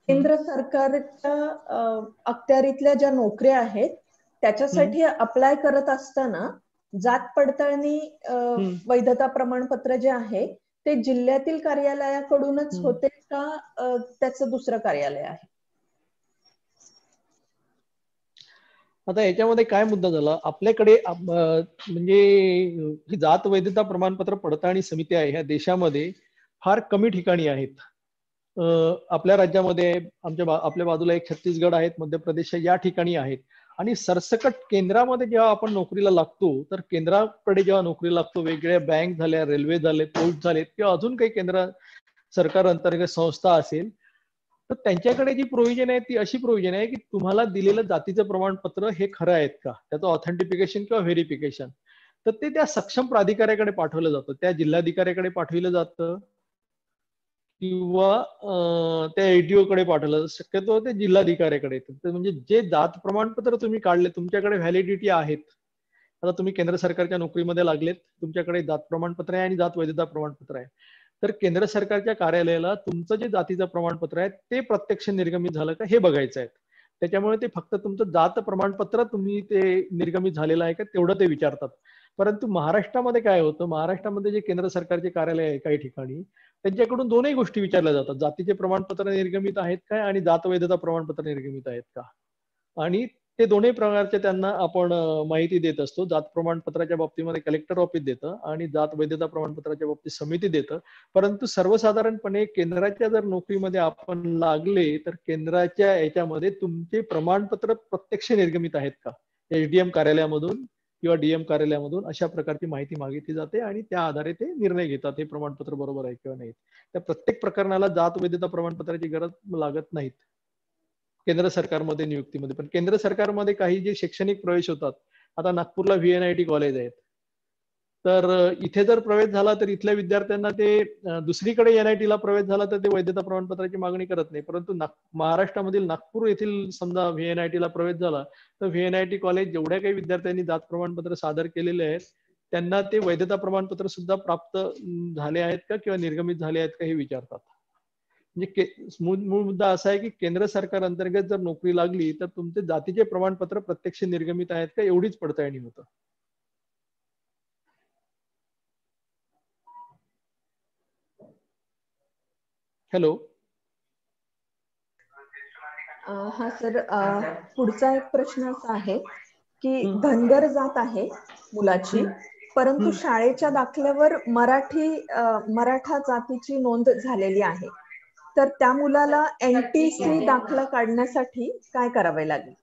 केंद्र सरकारच्या अखत्यारीतल्या ज्या नोकऱ्या आहेत त्याच्यासाठी अप्लाय करत असताना जात पडताळणी वैधता प्रमाणपत्र जे आहे ते जिल्ह्यातील कार्यालयाकडूनच होते का त्याचं दुसरं कार्यालय आहे? आता याच्यामध्ये काय मुद्दा झाला, आपल्याकडे म्हणजे जात वैधता प्रमाणपत्र पडताळणी समिती आहे ह्या देशामध्ये फार कमी ठिकाणी आहेत. आपल्या राज्यामध्ये आपल्या बाजूला एक छत्तीसगड आहेत, मध्य प्रदेश या ठिकाणी आहेत. आणि सरसकट केंद्रामध्ये जेव्हा आपण नोकरीला लागतो, तर केंद्राकडे जेव्हा नोकरीला लागतो, वेगळ्या बँक झाल्या, रेल्वे झाले, पोस्ट झालेत किंवा अजून काही केंद्र सरकार अंतर्गत संस्था असेल, तर त्यांच्याकडे जी प्रोव्हिजन आहे ती अशी प्रोव्हिजन आहे की तुम्हाला दिलेलं जातीचं प्रमाणपत्र हे खरं आहेत का, त्याचं ऑथेंटिफिकेशन किंवा व्हेरिफिकेशन, तर ते त्या सक्षम प्राधिकाऱ्याकडे पाठवलं जातं, त्या जिल्हाधिकाऱ्याकडे पाठवलं जातं किंवा त्या ATO कडे पाठवलं, शक्यतो ते जिल्हाधिकाऱ्याकडे येतं. तर म्हणजे जे जात प्रमाणपत्र तुम्ही काढले तुमच्याकडे व्हॅलिडिटी आहेत. आता तुम्ही केंद्र सरकारच्या नोकरीमध्ये लागलेत, तुमच्याकडे जात प्रमाणपत्र आहे आणि जात वैधता प्रमाणपत्र आहे. तर केंद्र सरकारच्या कार्यालयाला तुमचं जे जातीचं प्रमाणपत्र आहे ते प्रत्यक्ष निर्गमित झालं का हे बघायचं आहे. त्याच्यामुळे ते फक्त तुमचं जात प्रमाणपत्र तुम्ही ते निर्गमित झालेलं आहे का तेवढं ते विचारतात. परंतु महाराष्ट्रामध्ये काय होतं, महाराष्ट्रामध्ये जे केंद्र सरकारचे कार्यालय आहे काही ठिकाणी त्यांच्याकडून दोनही गोष्टी विचारल्या जातात. जातीचे प्रमाणपत्र निर्गमित आहेत काय आणि जात वैधता प्रमाणपत्र निर्गमित आहेत का. आणि ते दोन्ही प्रकारचे त्यांना आपण माहिती देत असतो. जात प्रमाणपत्राच्या बाबतीमध्ये कलेक्टर ऑफिस देतं आणि जात वैधता प्रमाणपत्राच्या बाबतीत समिती देतं. परंतु सर्वसाधारणपणे केंद्राच्या जर नोकरीमध्ये आपण लागले तर केंद्राच्या याच्यामध्ये तुमचे प्रमाणपत्र प्रत्यक्ष निर्गमित आहेत का, SDM कार्यालयामधून किंवा DM कार्यालयामधून अशा प्रकारची माहिती मागितली जाते आणि त्या आधारे ते निर्णय घेतात हे प्रमाणपत्र बरोबर आहे किंवा नाही. त्या प्रत्येक प्रकरणाला जात वैधता प्रमाणपत्राची गरज लागत नाहीत केंद्र सरकारमध्ये नियुक्तीमध्ये. पण केंद्र सरकारमध्ये काही जे शैक्षणिक प्रवेश होतात, आता नागपूरला VNIT कॉलेज आहेत, तर इथे जर प्रवेश झाला तर इथल्या विद्यार्थ्यांना ते दुसरीकडे NIT ला प्रवेश झाला तर ते वैधता प्रमाणपत्राची मागणी करत नाही. परंतु महाराष्ट्रामधील नागपूर येथील समजा VNIT ला प्रवेश झाला तर VNIT कॉलेज जेवढ्या काही विद्यार्थ्यांनी जात प्रमाणपत्र सादर केलेले आहेत त्यांना ते वैधता प्रमाणपत्र सुद्धा प्राप्त झाले आहेत का किंवा निर्गमित झाले आहेत का हे विचारतात. म्हणजे मूळ मुद्दा असा आहे की केंद्र सरकार अंतर्गत जर नोकरी लागली तर तुमचे जातीचे प्रमाणपत्र प्रत्यक्ष निर्गमित आहेत का एवढीच पडताळणी होतं. हॅलो. हा सर, पुढचा एक प्रश्न असा आहे की धनगर जात आहे मुलाची, परंतु शाळेच्या दाखल्यावर मराठा जातीची नोंद झालेली आहे, तर त्या मुलाला NTC दाखला काढण्यासाठी काय करावे लागेल?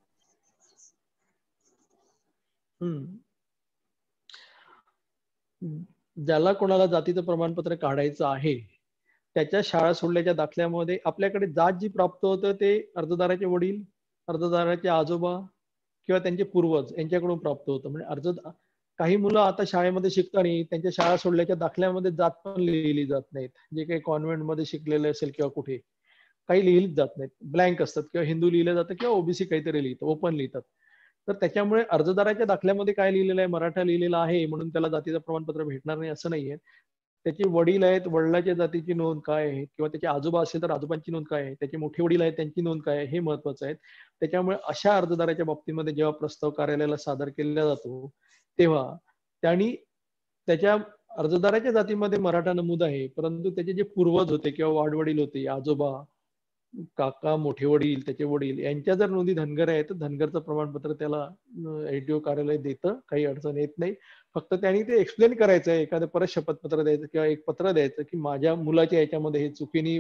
ज्याला कोणाला जातीचं प्रमाणपत्र काढायचं आहे त्याच्या शाळा सोडल्याच्या दाखल्यामध्ये आपल्याकडे जात जी प्राप्त होतं ते अर्जदाराचे वडील, अर्जदाराचे आजोबा किंवा त्यांचे पूर्वज यांच्याकडून प्राप्त होतं. म्हणजे काही मुलं आता शाळेमध्ये शिकताना त्यांच्या शाळा सोडल्याच्या दाखल्यामध्ये जात पण लिहिली जात नाहीत. जे काही कॉन्व्हेंटमध्ये शिकलेले असेल किंवा कुठे काही लिहिलीच जात नाहीत, ब्लँक असतात, किंवा हिंदू लिहिलं जातं किंवा OBC काहीतरी लिहितं, ओपन लिहितात. तर त्याच्यामुळे अर्जदाराच्या दाखल्यामध्ये काय लिहिलेलं आहे, मराठा लिहिलेला आहे म्हणून त्याला जातीचं प्रमाणपत्र भेटणार नाही असं नाहीये. त्याचे वडील आहेत, वडिलाच्या जातीची नोंद काय आहे, किंवा त्याचे आजोबा असेल तर आजोबांची नोंद काय आहे, त्याचे मोठे वडील आहेत त्यांची नोंद काय आहे हे महत्वाचं आहे. त्याच्यामुळे अशा अर्जदाराच्या बाबतीमध्ये जेव्हा प्रस्ताव कार्यालयाला सादर केला जातो तेव्हा त्यांनी त्याच्या अर्जदाराच्या जातीमध्ये मराठा नमूद आहे, परंतु त्याचे जे पूर्वज होते किंवा वाडवडील होते, आजोबा, काका, मोठे वडील, त्याचे वडील यांच्या जर नोंदी धनगर आहे तर धनगरचं प्रमाणपत्र त्याला ATO कार्यालय देतं, काही अडचण येत नाही. फक्त त्यांनी ते एक्सप्लेन करायचं आहे, एखादं परत शपथपत्र द्यायचं किंवा एक पत्र द्यायचं की माझ्या मुलाच्या याच्यामध्ये हे चुकीने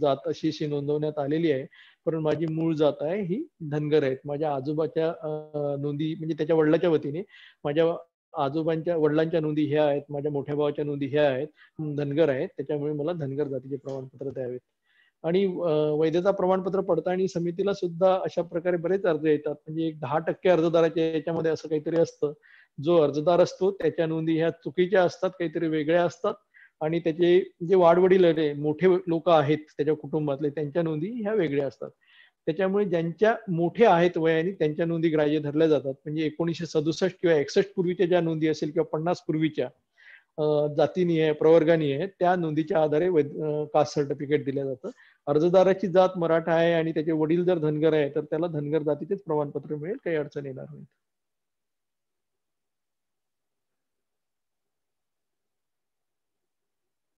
जात अशी नोंदवण्यात आलेली आहे, पण माझी मूळ जात आहे ही धनगर आहेत. माझ्या आजोबाच्या नोंदी म्हणजे त्याच्या वडिलाच्या वतीने माझ्या आजोबांच्या वडिलांच्या नोंदी ह्या आहेत, माझ्या मोठ्या भावाच्या नोंदी ह्या आहेत, धनगर आहेत, त्याच्यामुळे मला धनगर जातीचे प्रमाणपत्र द्यावेत. आणि वैधता प्रमाणपत्र पडताळणी समितीला सुद्धा अशा प्रकारे बरेच अर्ज येतात. म्हणजे 10% अर्जदाराच्या याच्यामध्ये असं काहीतरी असतं, जो अर्जदार असतो त्याच्या नोंदी ह्या चुकीच्या असतात, काहीतरी वेगळ्या असतात, आणि त्याचे जे वाडवडील मोठे लोक आहेत त्याच्या कुटुंबातले त्यांच्या नोंदी ह्या वेगळ्या असतात. त्याच्यामुळे ज्यांच्या मोठे आहेत वयाने त्यांच्या नोंदी ग्राह्य धरल्या जातात. म्हणजे 1967 किंवा 61 पूर्वीच्या ज्या नोंदी असेल किंवा 50 पूर्वीच्या जातीनिहाय प्रवर्गानिहाय त्या नोंदीच्या आधारे कास्ट सर्टिफिकेट दिलं जातं. अर्जदाराची जात मराठा आहे आणि त्याचे वडील जर धनगर आहे तर त्याला धनगर जातीचेच प्रमाणपत्र मिळेल, काही अडचण येणार नाही.